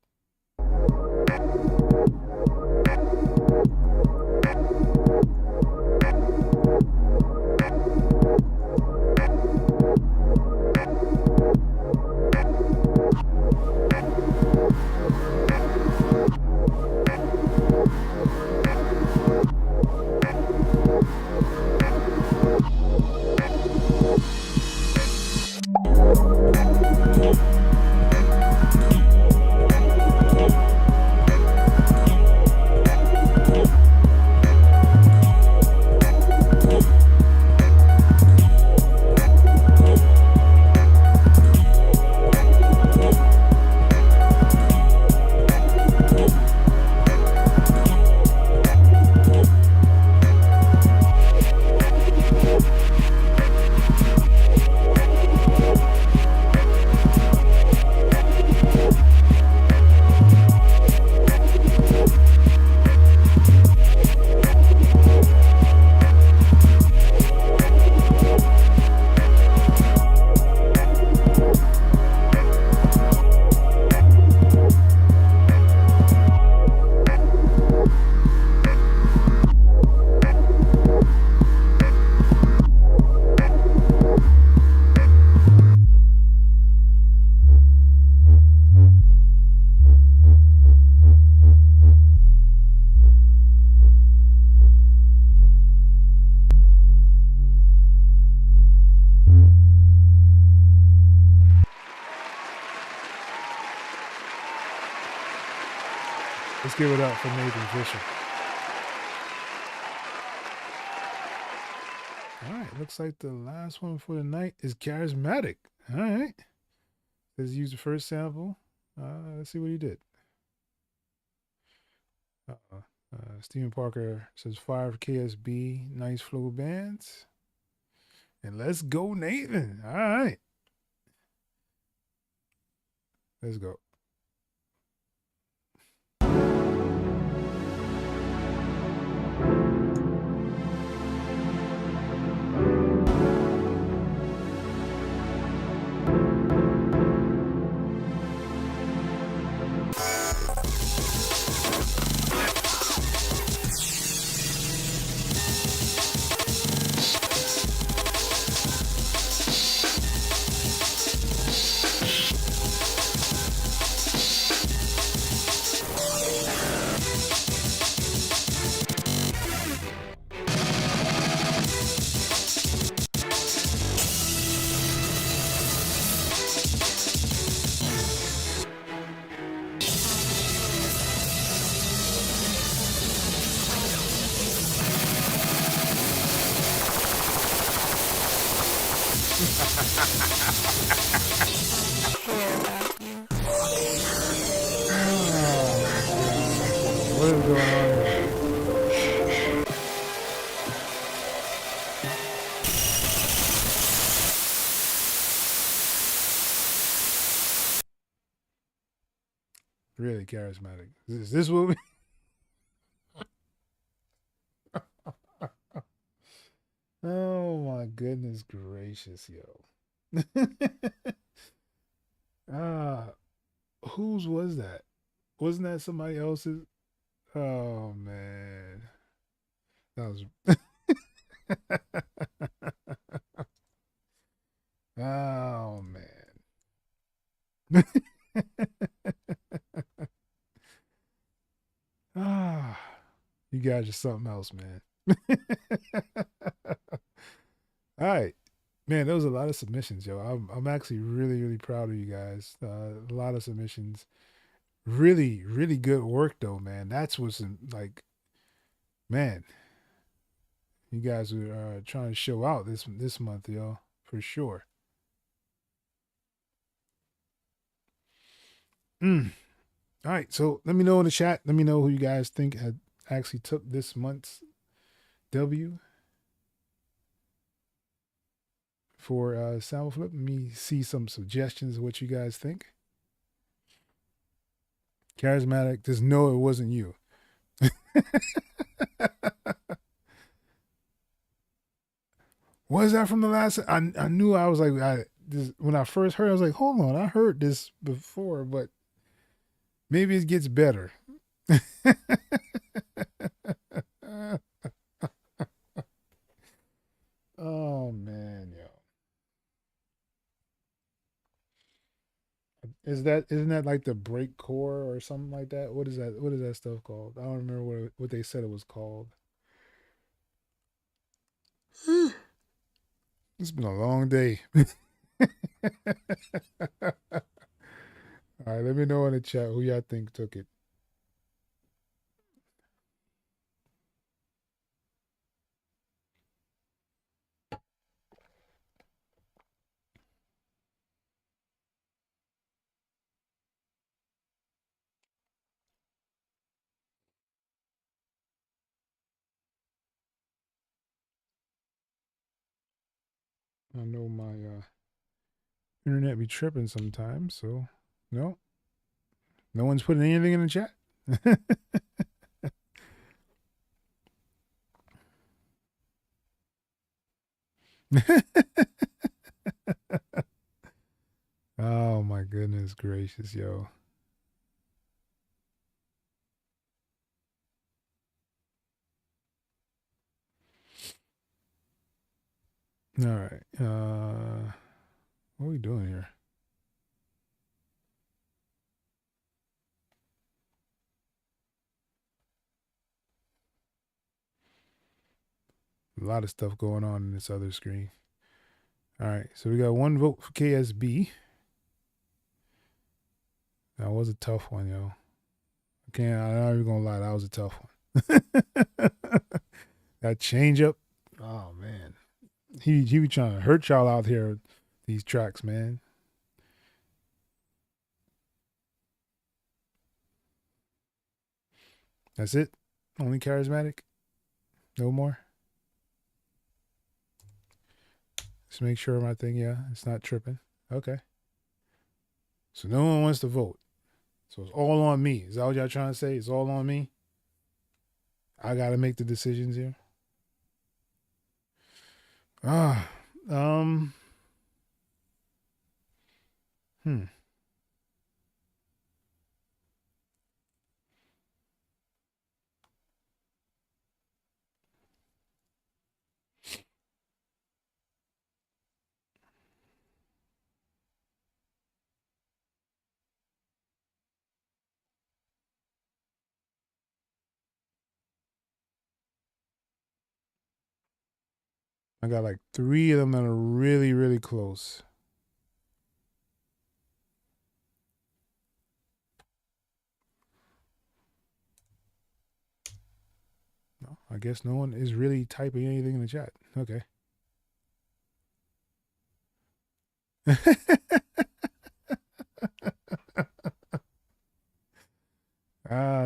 Let's give it up for Nathan Fisher. All right, looks like the last one for the night is Charismatic. All right. Let's use the first sample. Let's see what he did. Stephen Parker says 5 KSB, nice flow bands. And let's go, Nathan. All right. Let's go. What is going on here? Really charismatic. Is this what we... Oh my goodness gracious, yo. Whose was that? Wasn't that somebody else's? Oh man. That was Oh man. You guys are something else, man. All right. Man, there was a lot of submissions, yo. I'm actually really, really proud of you guys. A lot of submissions. Really, really good work though, man. That's what's like, man. You guys are trying to show out this month, yo, for sure. All right, so let me know in the chat. Let me know who you guys think had actually took this month's W for sample flip. Let me see some suggestions of what you guys think. Charismatic, just know it wasn't you. Was that from the last? I knew I was like, when I first heard, I was like, hold on, I heard this before, but maybe it gets better. Oh man, yo. Isn't that like the break core or something like that? What is that? What is that stuff called? I don't remember what they said it was called. It's been a long day. All right, let me know in the chat who y'all think took it. I know my internet be tripping sometimes, so no one's putting anything in the chat. Oh my goodness gracious, yo. All right. What are we doing here? A lot of stuff going on in this other screen. All right, so we got 1 vote for KSB. That was a tough one, yo. I'm not even gonna lie, that was a tough one. That changeup, oh man, he be trying to hurt y'all out here with these tracks, man. That's it. Only charismatic. No more. Just make sure my thing, yeah, it's not tripping. Okay. So no one wants to vote. So it's all on me. Is that what y'all trying to say? It's all on me? I got to make the decisions here. I got like 3 of them that are really, really close. No, I guess no one is really typing anything in the chat. Okay.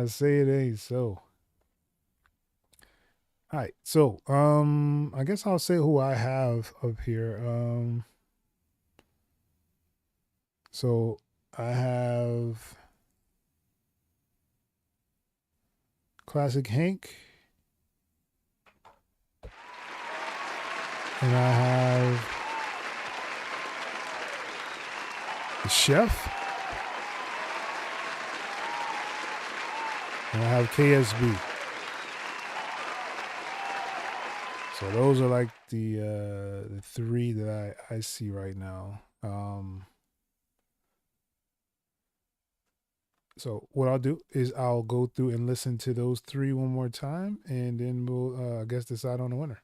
Say it ain't so. All right, so I guess I'll say who I have up here. So I have Classic Hank, and I have the Chef, and I have KSB. So those are like the 3 that I see right now. So what I'll do is I'll go through and listen to those 3 one more time, and then we'll I guess decide on the winner.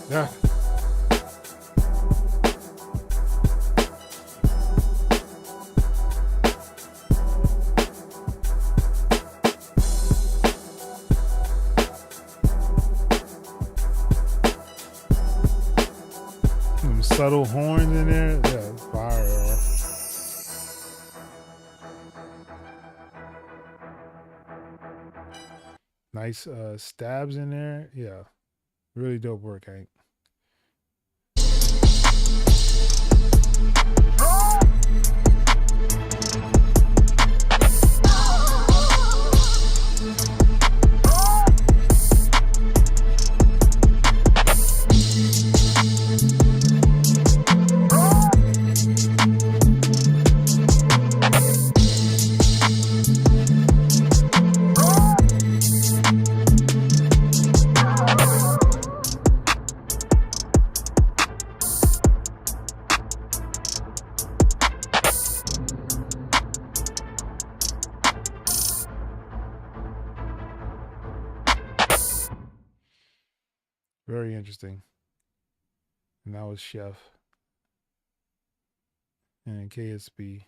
Yeah. Some subtle horns in there. Yeah, fire. Nice stabs in there. Yeah. Really dope work, Hank. Very interesting. And that was Chef. And KSB.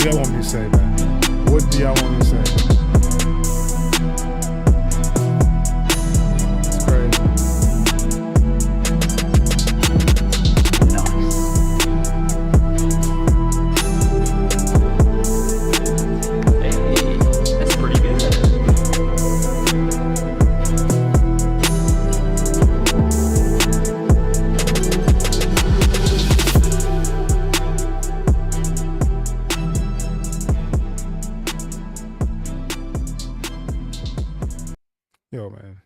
do y'all want me to say, man? What do y'all want me to say? It's crazy. Hey, that's pretty good. Yo, man,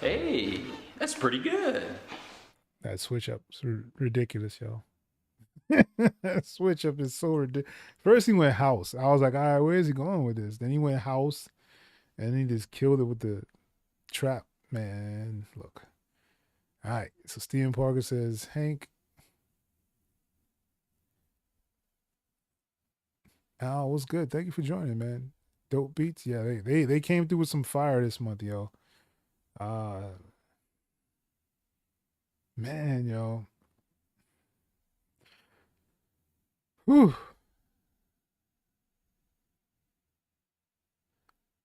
Hey, that's pretty good. that switch up is ridiculous, yo. That switch up is so ridiculous. First he went house. I was like, all right, where is he going with this? Then he went house, and he just killed it with the trap. Man, look. All right, so Steven Parker says, Hank, Al, what's good? Thank you for joining, man. Dope beats. Yeah, they came through with some fire this month, yo. Man, yo. Whew.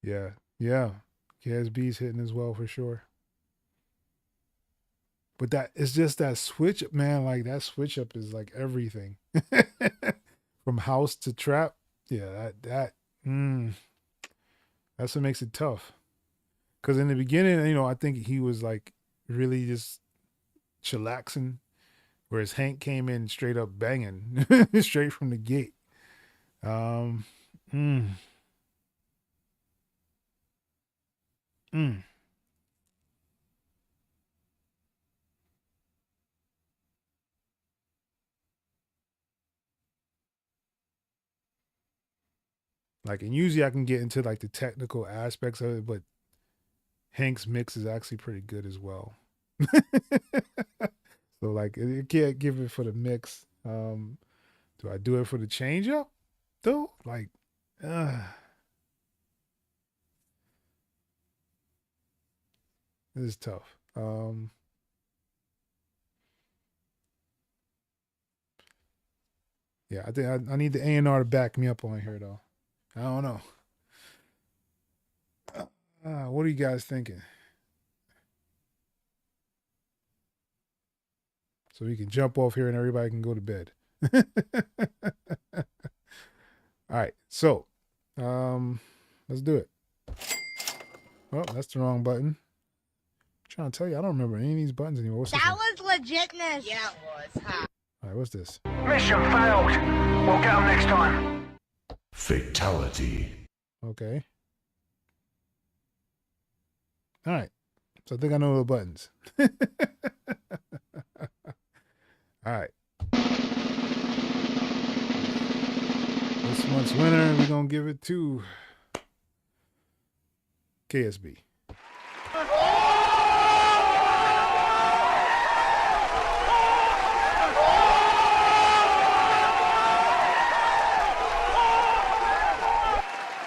Yeah, yeah. KSB's hitting as well for sure. But that it's just that switch up, man. Like that switch up is like everything. From house to trap. Yeah, that's what makes it tough. Cause in the beginning, you know, I think he was like really just chillaxing, whereas Hank came in straight up banging, straight from the gate. Um, mm, mm. Like, and usually I can get into like the technical aspects of it, but Hank's mix is actually pretty good as well. So like, you can't give it for the mix. Do I do it for the change up though? Like, this is tough. Yeah, I think I need the A&R to back me up on here though. I don't know. What are you guys thinking? So we can jump off here and everybody can go to bed. All right, so let's do it. Oh, that's the wrong button. I'm trying to tell you, I don't remember any of these buttons anymore. What's this That one? was legitness. Yeah, it was, huh? All right, what's this? Mission failed. We'll get them next time. Fatality. Okay. All right. So I think I know the buttons. All right. This month's winner, we're going to give it to KSB.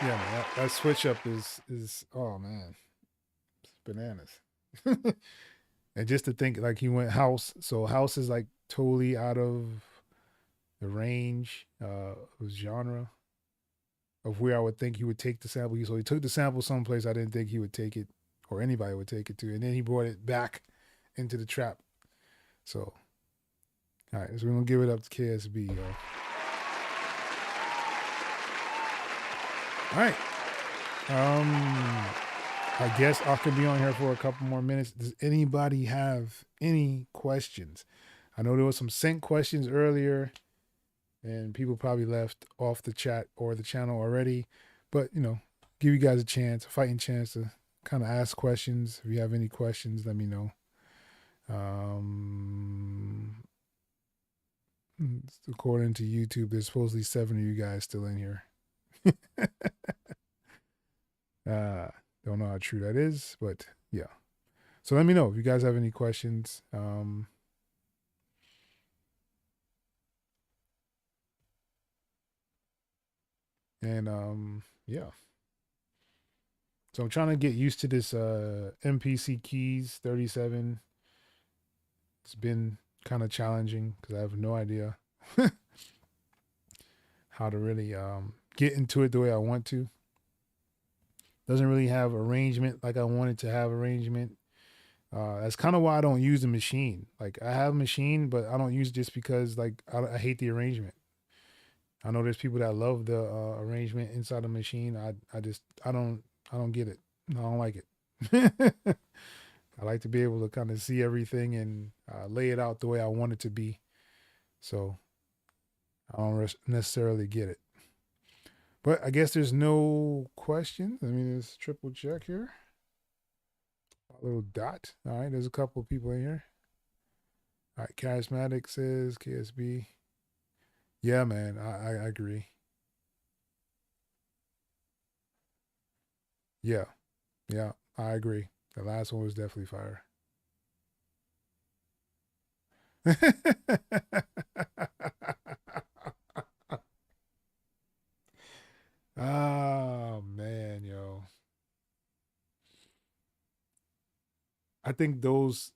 Yeah, man, that switch up is oh man, it's bananas. And just to think, like he went house, so house is like totally out of the range of genre of where I would think he would take the sample. So he took the sample someplace I didn't think he would take it, or anybody would take it to, and then he brought it back into the trap. So, all right, so we're gonna give it up to KSB, yo. All right. I guess I could be on here for a couple more minutes. Does anybody have any questions? I know there was some sent questions earlier, and people probably left off the chat or the channel already. But, you know, give you guys a fighting chance to kind of ask questions. If you have any questions, let me know. According to YouTube, there's supposedly 7 of you guys still in here. Don't know how true that is, but yeah. So let me know if you guys have any questions. Yeah. So I'm trying to get used to this MPC keys 37. It's been kind of challenging because I have no idea how to really get into it the way I want to. Doesn't really have arrangement like I wanted to have arrangement. That's kind of why I don't use the machine. Like I have a machine, but I don't use it just because like I hate the arrangement. I know there's people that love the arrangement inside the machine. I don't get it. I don't like it. I like to be able to kind of see everything and lay it out the way I want it to be. So I don't necessarily get it. But I guess there's no questions. Let me just triple check here. A little dot. All right, there's a couple of people in here. All right, Charismatic says KSB. Yeah, man, I agree. Yeah, I agree. The last one was definitely fire. Oh man, yo. I think those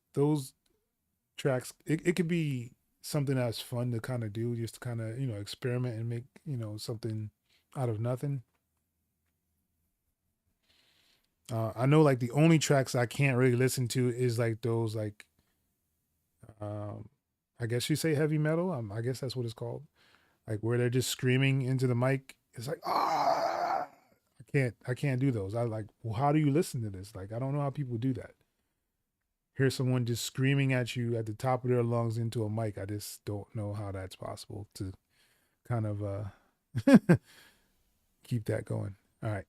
tracks it could be something that's fun to kind of do, just to kind of, experiment and make, something out of nothing. I know like the only tracks I can't really listen to is like those like I guess you say heavy metal. I guess that's what it's called. Like where they're just screaming into the mic. It's like I can't do those. I like, well, how do you listen to this? Like I don't know how people do that. Hear someone just screaming at you at the top of their lungs into a mic. I just don't know how that's possible to kind of keep that going. All right.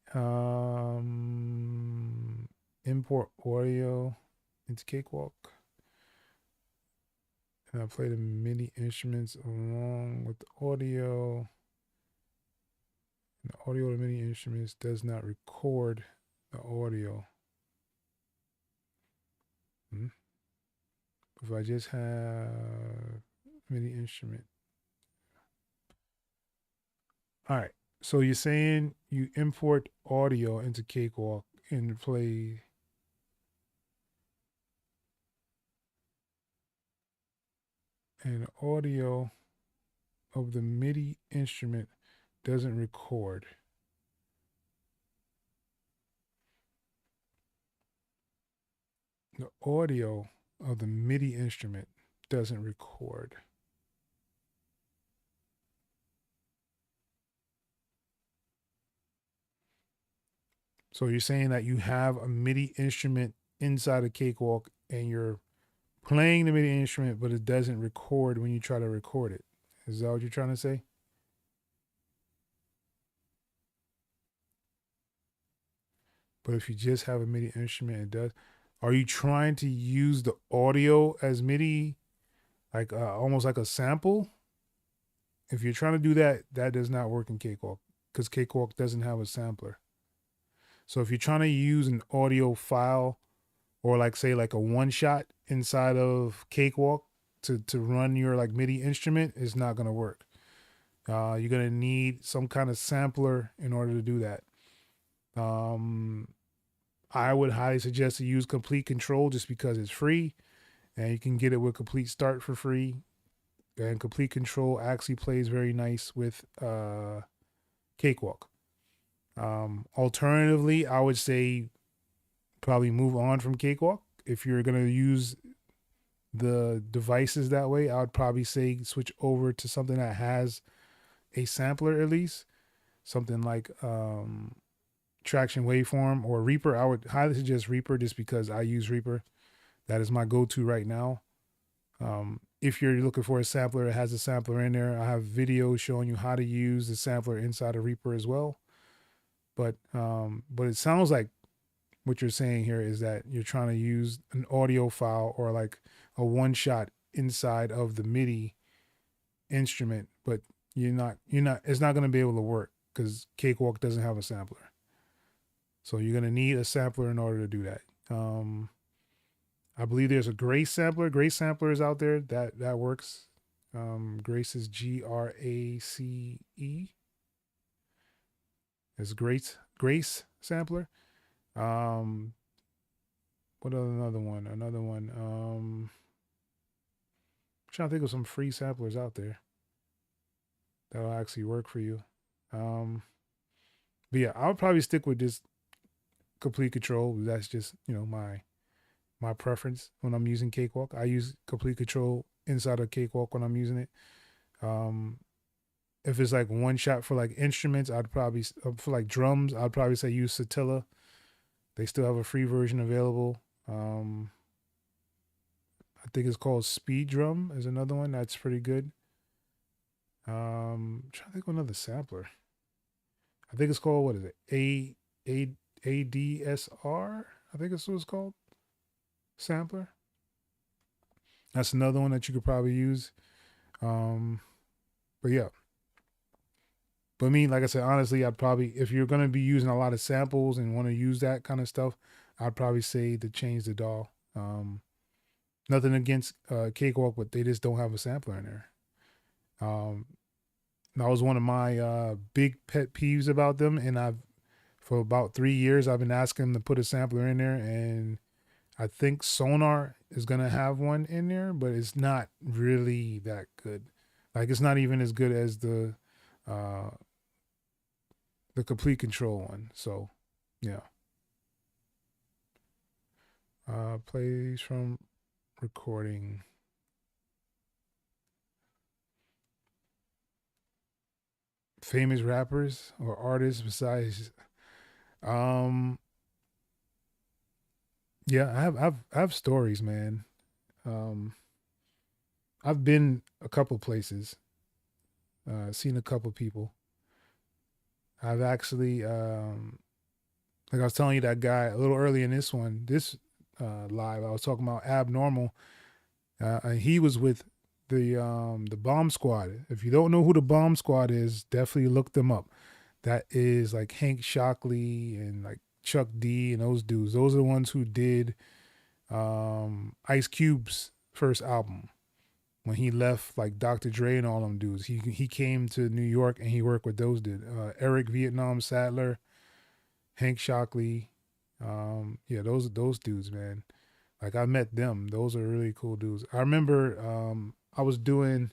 Import audio into Cakewalk. And I play the MIDI instruments along with the audio. And the audio of the MIDI instruments does not record the audio. If I just have MIDI instrument. All right. So you're saying you import audio into Cakewalk and play. And audio of the MIDI instrument doesn't record. The audio of the MIDI instrument doesn't record. So you're saying that you have a MIDI instrument inside a Cakewalk and you're playing the MIDI instrument, but it doesn't record when you try to record it. Is that what you're trying to say? But if you just have a MIDI instrument, it does. Are you trying to use the audio as MIDI, like almost like a sample? If you're trying to do that, that does not work in Cakewalk because Cakewalk doesn't have a sampler. So if you're trying to use an audio file or like say like a one shot inside of Cakewalk to run your like MIDI instrument, it's not going to work. You're going to need some kind of sampler in order to do that. I would highly suggest to use Complete Control just because it's free and you can get it with Complete Start for free. And Complete Control actually plays very nice with Cakewalk. Alternatively, I would say probably move on from Cakewalk. If you're going to use the devices that way, I would probably say switch over to something that has a sampler at least. Something like Traction Waveform or Reaper. I would highly suggest Reaper just because I use Reaper. That is my go-to right now. If you're looking for a sampler, it has a sampler in there. I have videos showing you how to use the sampler inside of Reaper as well. But it sounds like what you're saying here is that you're trying to use an audio file or like a one shot inside of the MIDI instrument, but it's not going to be able to work because Cakewalk doesn't have a sampler. So you're going to need a sampler in order to do that. I believe there's a Grace sampler. Grace sampler is out there that works. Grace is Grace. It's Grace sampler. What another one? I'm trying to think of some free samplers out there. that'll actually work for you. But yeah, I'll probably stick with this complete control. That's just, you know, my preference when I'm using Cakewalk. I use complete control inside of Cakewalk when I'm using it. If it's like one shot for like instruments, I'd probably, for like drums, I'd probably say use Satilla. They still have a free version available. I think it's called Speed Drum is another one that's pretty good. I'm trying to think of another sampler. I think it's called, what is it? ADSR? I think that's what it's called. Sampler. That's another one that you could probably use. But yeah. But me, like I said, honestly, I'd probably, if you're going to be using a lot of samples and want to use that kind of stuff, I'd probably say to change the DAW. Nothing against Cakewalk, but they just don't have a sampler in there. That was one of my big pet peeves about them, and for about 3 years I've been asking them to put a sampler in there, and I think Sonar is gonna have one in there, but it's not really that good. Like, it's not even as good as the complete control one. So yeah. Plays from recording. Famous rappers or artists besides, yeah, I have stories, man. I've been a couple places, seen a couple people. I've actually, like I was telling you, that guy a little early in this live, I was talking about Abnormal, and he was with the Bomb Squad. If you don't know who the Bomb Squad is, definitely look them up. That is like Hank Shockley and like Chuck D and those dudes. Those are the ones who did Ice Cube's first album when he left, like Dr. Dre and all them dudes. He came to New York and he worked with those dudes. Eric Vietnam Sadler, Hank Shockley. Yeah, those dudes, man. Like, I met them. Those are really cool dudes. I remember I was doing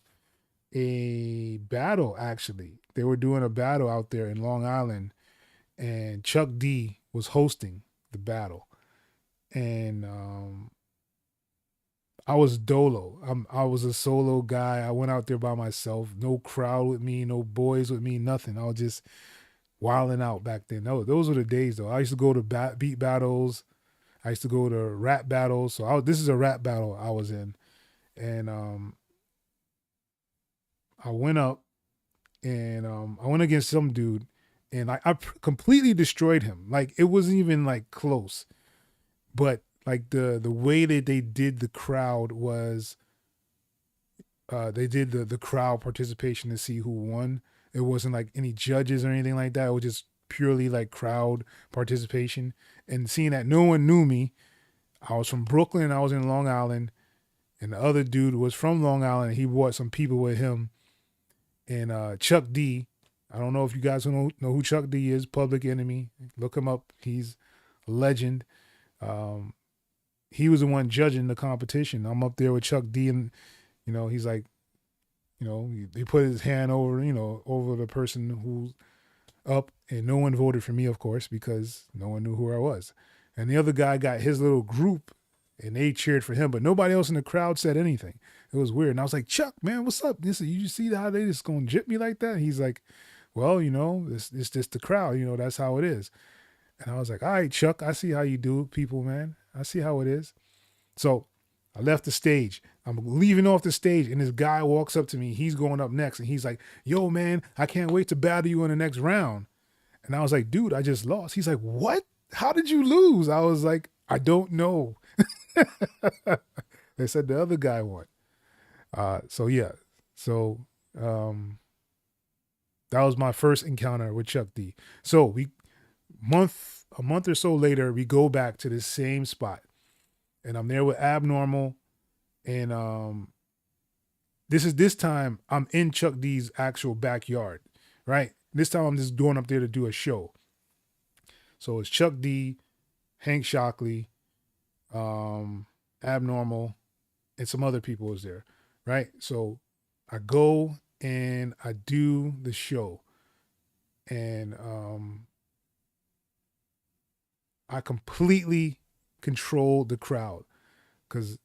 a battle, actually. They were doing a battle out there in Long Island, and Chuck D was hosting the battle. And I was dolo. I was a solo guy. I went out there by myself. No crowd with me, no boys with me, nothing. I was just wilding out back then. Those were the days, though. I used to go to beat battles. I used to go to rap battles. So this is a rap battle I was in. And I went up and I went against some dude, and I completely destroyed him. Like, it wasn't even like close. But like the way that they did the crowd was they did the crowd participation to see who won. It wasn't like any judges or anything like that. It was just purely like crowd participation. And seeing that no one knew me, I was from Brooklyn, I was in Long Island, and the other dude was from Long Island, and he brought some people with him. And Chuck D, I don't know if you guys know who Chuck D is, Public Enemy. Look him up. He's a legend. He was the one judging the competition. I'm up there with Chuck D, and, you know, he's like, you know, he put his hand over, you know, over the person who's up, and no one voted for me, of course, because no one knew who I was. And the other guy got his little group, and they cheered for him, but nobody else in the crowd said anything. It was weird. And I was like, Chuck, man, what's up? This, you see how they just gonna jip me like that? And he's like, well, you know, it's just the crowd, you know, that's how it is. And I was like, all right, Chuck, I see how you do people, man. I see how it is. So I left the stage. I'm leaving off the stage, and this guy walks up to me. He's going up next, and he's like, yo, man, I can't wait to battle you in the next round. And I was like, dude, I just lost. He's like, what? How did you lose? I was like, I don't know. They said the other guy won. So yeah. So that was my first encounter with Chuck D. So a month or so later, we go back to the same spot, and I'm there with Abnormal, and this time I'm in Chuck D's actual backyard, right? This time I'm just going up there to do a show. So it's Chuck D, Hank Shockley, Abnormal, and some other people was there, right? So I go and I do the show, and I completely control the crowd because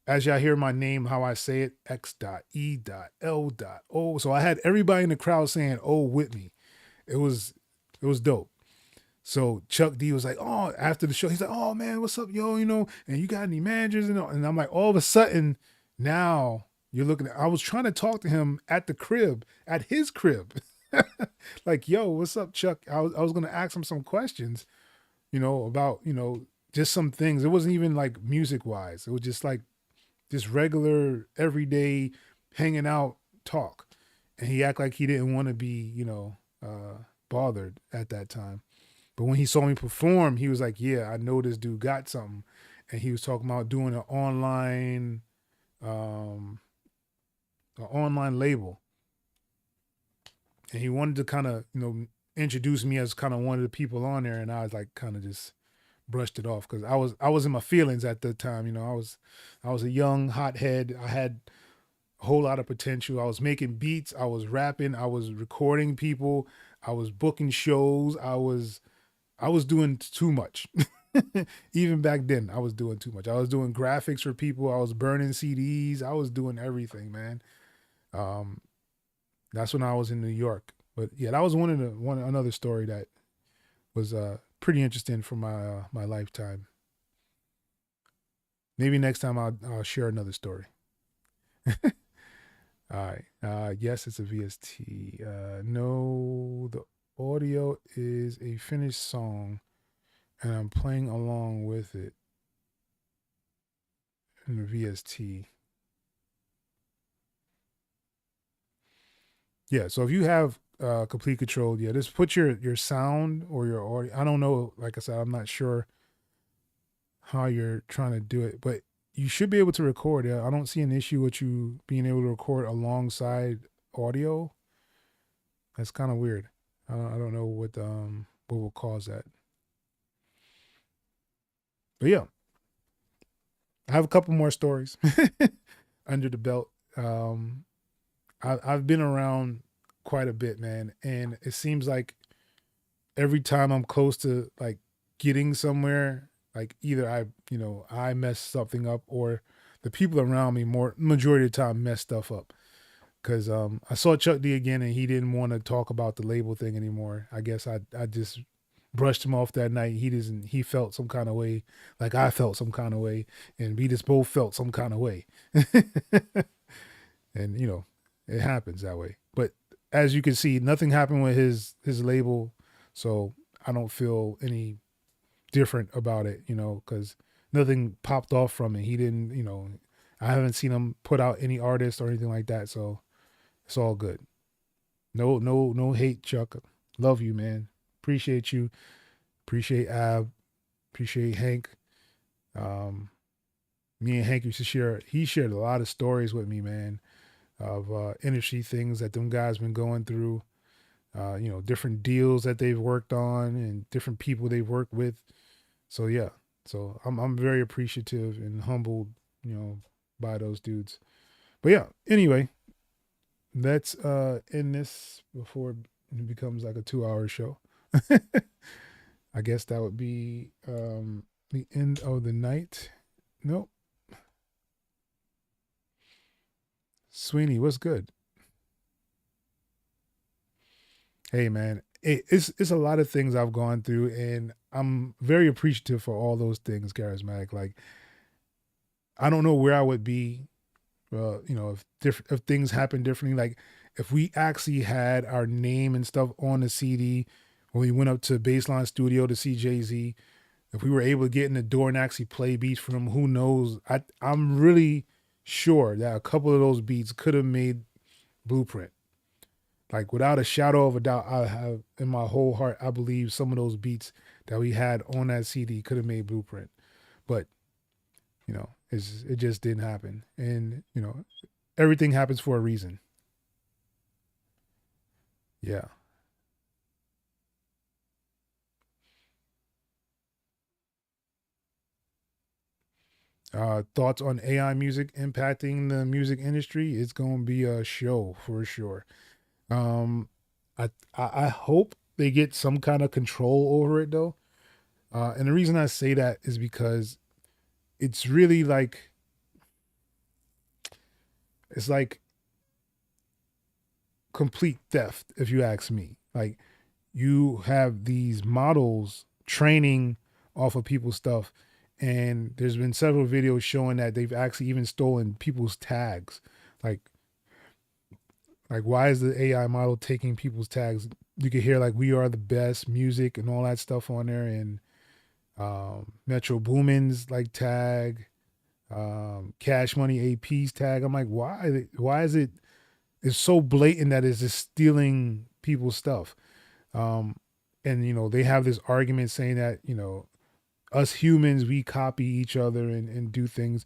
as y'all hear my name, how I say it, X.E.L.O. So I had everybody in the crowd saying "oh" with me. It was dope. So Chuck D was like, oh, after the show, he's like, oh man, what's up, yo? And you got any managers? And I'm like, all of a sudden, now you're looking at, I was trying to talk to him at his crib. Like, yo, what's up, Chuck? I was going to ask him some questions, about, just some things. It wasn't even like music wise. It was just like just regular, everyday hanging out talk. And he acted like he didn't want to be, bothered at that time. But when he saw me perform, he was like, yeah, I know this dude got something. And he was talking about doing an online label. And he wanted to kind of, introduce me as kind of one of the people on there. And I was like, kind of just brushed it off because I was in my feelings at the time. I was a young hothead. I had a whole lot of potential. I was making beats. I was rapping. I was recording people. I was booking shows. I was doing too much. Even back then, I was doing too much. I was doing graphics for people. I was burning CDs. I was doing everything, man. That's when I was in New York. But yeah, that was another story that was pretty interesting for my lifetime. Maybe next time I'll share another story. All right. Yes, it's a VST. No, the audio is a finished song, and I'm playing along with it in the VST. Yeah, so if you have complete control, just put your sound or your audio. I don't know, like I said, I'm not sure how you're trying to do it, but you should be able to record. I don't see an issue with you being able to record alongside audio. That's kind of weird. I don't know what will cause that. But yeah, I have a couple more stories under the belt. I've been around quite a bit, man, and it seems like every time I'm close to like getting somewhere, like either I mess something up or the people around me majority of the time mess stuff up. Cause I saw Chuck D again and he didn't want to talk about the label thing anymore. I guess I just brushed him off that night. He felt some kind of way, like I felt some kind of way, and we just both felt some kind of way. And it happens that way. But as you can see, nothing happened with his label, so I don't feel any different about it, because nothing popped off from it. He didn't, I haven't seen him put out any artist or anything like that, so it's all good. No hate, Chuck. Love you, man. Appreciate you. Appreciate Ab. Appreciate Hank. Me and Hank used to share. He shared a lot of stories with me, man, of industry things that them guys been going through. Different deals that they've worked on and different people they've worked with. So yeah. So I'm very appreciative and humbled, by those dudes. But yeah, anyway, let's end this before it becomes like a 2-hour show. I guess that would be the end of the night. Nope. Sweeney, what's good? Hey man, it's a lot of things I've gone through, and I'm very appreciative for all those things, charismatic. Like, I don't know where I would be, if things happen differently. Like, if we actually had our name and stuff on the CD when we went up to Baseline Studio to see Jay-Z, if we were able to get in the door and actually play beats for him, who knows? I'm really sure that a couple of those beats could have made Blueprint. Like, without a shadow of a doubt, I have in my whole heart, I believe some of those beats that we had on that CD could have made Blueprint. But, it just didn't happen. And, everything happens for a reason. Yeah. thoughts on AI music impacting the music industry. It's going to be a show for sure. I hope they get some kind of control over it though. And the reason I say that is because it's really like, it's like complete theft, if you ask me. Like, you have these models training off of people's stuff, and there's been several videos showing that they've actually even stolen people's tags. Like, why is the AI model taking people's tags? You could hear like "We Are the Best" music and all that stuff on there, and Metro Boomin's like tag, Cash Money AP's tag. I'm like, why? Why is it? It's so blatant that it's just stealing people's stuff. And you know, they have this argument saying that, you know, us humans, we copy each other and do things.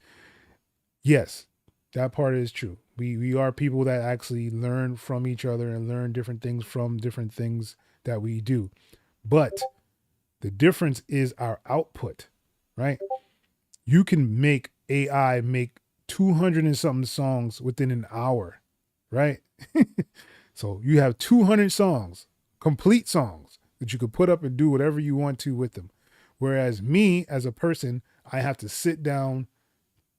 Yes, that part is true. We are people that actually learn from each other and learn different things from different things that we do. But the difference is our output, right? You can make AI make 200 and something songs within an hour, right? So you have 200 songs, complete songs that you could put up and do whatever you want to with them. Whereas me as a person, I have to sit down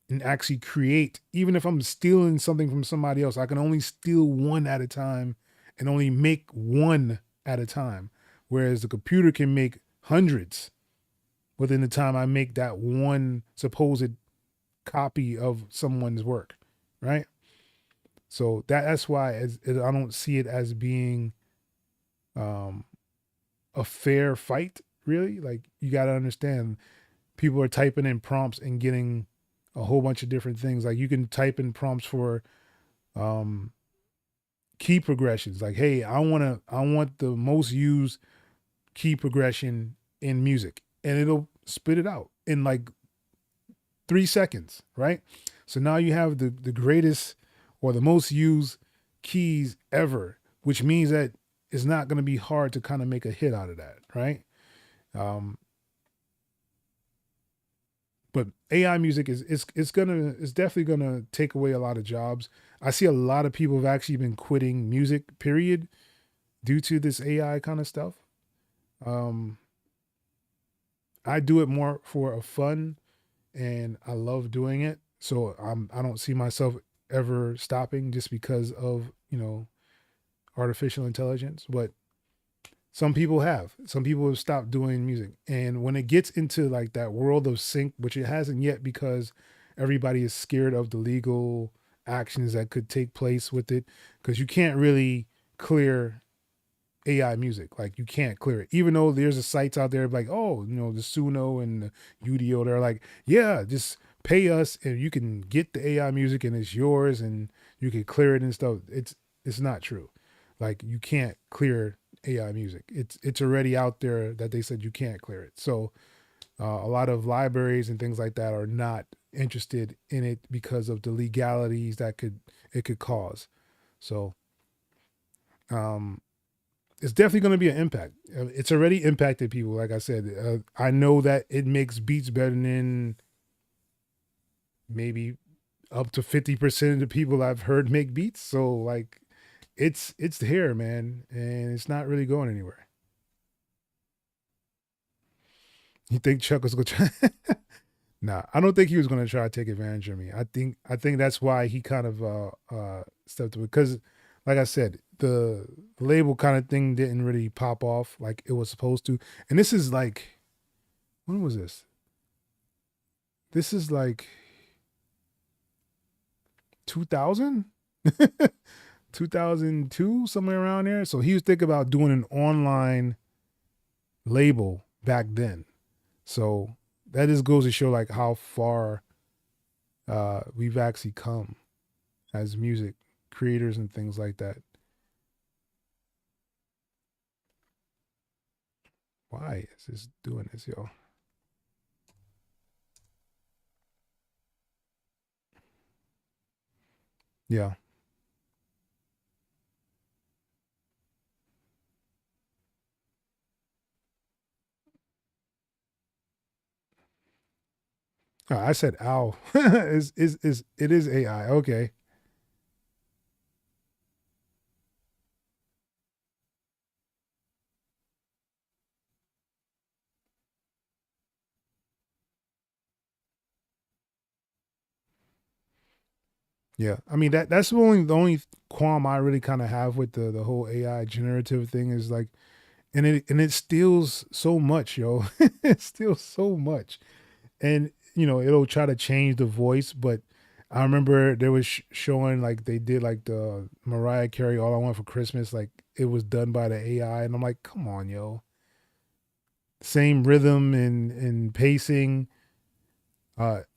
and actually create. Even if I'm stealing something from somebody else, I can only steal one at a time and only make one at a time. Whereas the computer can make hundreds within the time I make that one supposed copy of someone's work, right? So that's why I don't see it as being a fair fight, really. Like, you got to understand, people are typing in prompts and getting a whole bunch of different things. Like, you can type in prompts for key progressions. Like, hey, I want the most used key progression in music, and it'll spit it out in like 3 seconds, right? So now you have the greatest or the most used keys ever, which means that it's not going to be hard to kind of make a hit out of that, right? But AI music is definitely gonna take away a lot of jobs. I see a lot of people have actually been quitting music, period, due to this AI kind of stuff. I do it more for a fun, and I love doing it. So I don't see myself ever stopping just because of, you know, artificial intelligence. But some people have stopped doing music. And when it gets into like that world of sync, which it hasn't yet because everybody is scared of the legal actions that could take place with it, because you can't really clear AI music. Like, you can't clear it, even though there's a sites out there like, oh, you know, the Suno and the UDO, they're like, yeah, just pay us and you can get the AI music and it's yours and you can clear it and stuff. It's not true. Like, you can't clear AI music. It's already out there that they said you can't clear it. So a lot of libraries and things like that are not interested in it because of the legalities that it could cause. So it's definitely going to be an impact. It's already impacted people. Like I said, I know that it makes beats better than maybe up to 50% of the people I've heard make beats. So like, it's here, man, and it's not really going anywhere. You think Chuck was going to try? Nah, I don't think he was going to try to take advantage of me. I think that's why he kind of stepped away, because, like I said, the label kind of thing didn't really pop off like it was supposed to. And this is like, when was this? This is like 2000, 2002, somewhere around there. So he was thinking about doing an online label back then. So that just goes to show like how far we've actually come as music creators and things like that. Why is this doing this, yo? Yeah. Oh, I said owl. Is it is AI. Okay. Yeah. I mean that's the only qualm I really kind of have with the whole AI generative thing is like and it steals so much, yo. It steals so much. And it'll try to change the voice, but I remember there was showing like they did like the Mariah Carey All I Want for Christmas, like it was done by the AI, and I'm like, come on, yo. Same rhythm and pacing,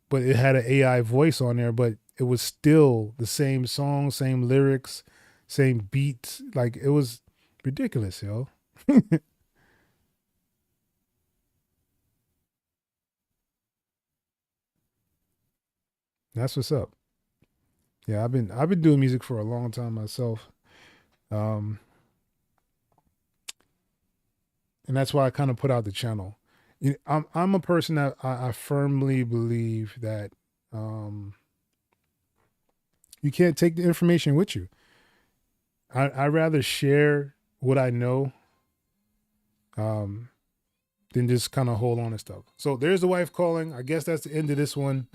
but it had an AI voice on there, but it was still the same song, same lyrics, same beats. Like it was ridiculous, yo. That's what's up. Yeah, I've been doing music for a long time myself. Um, and that's why I kind of put out the channel. I'm a person that I firmly believe that you can't take the information with you. I rather share what I know um, than just kind of hold on to stuff. So there's the wife calling. I guess that's the end of this one.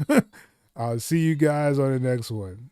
I'll see you guys on the next one.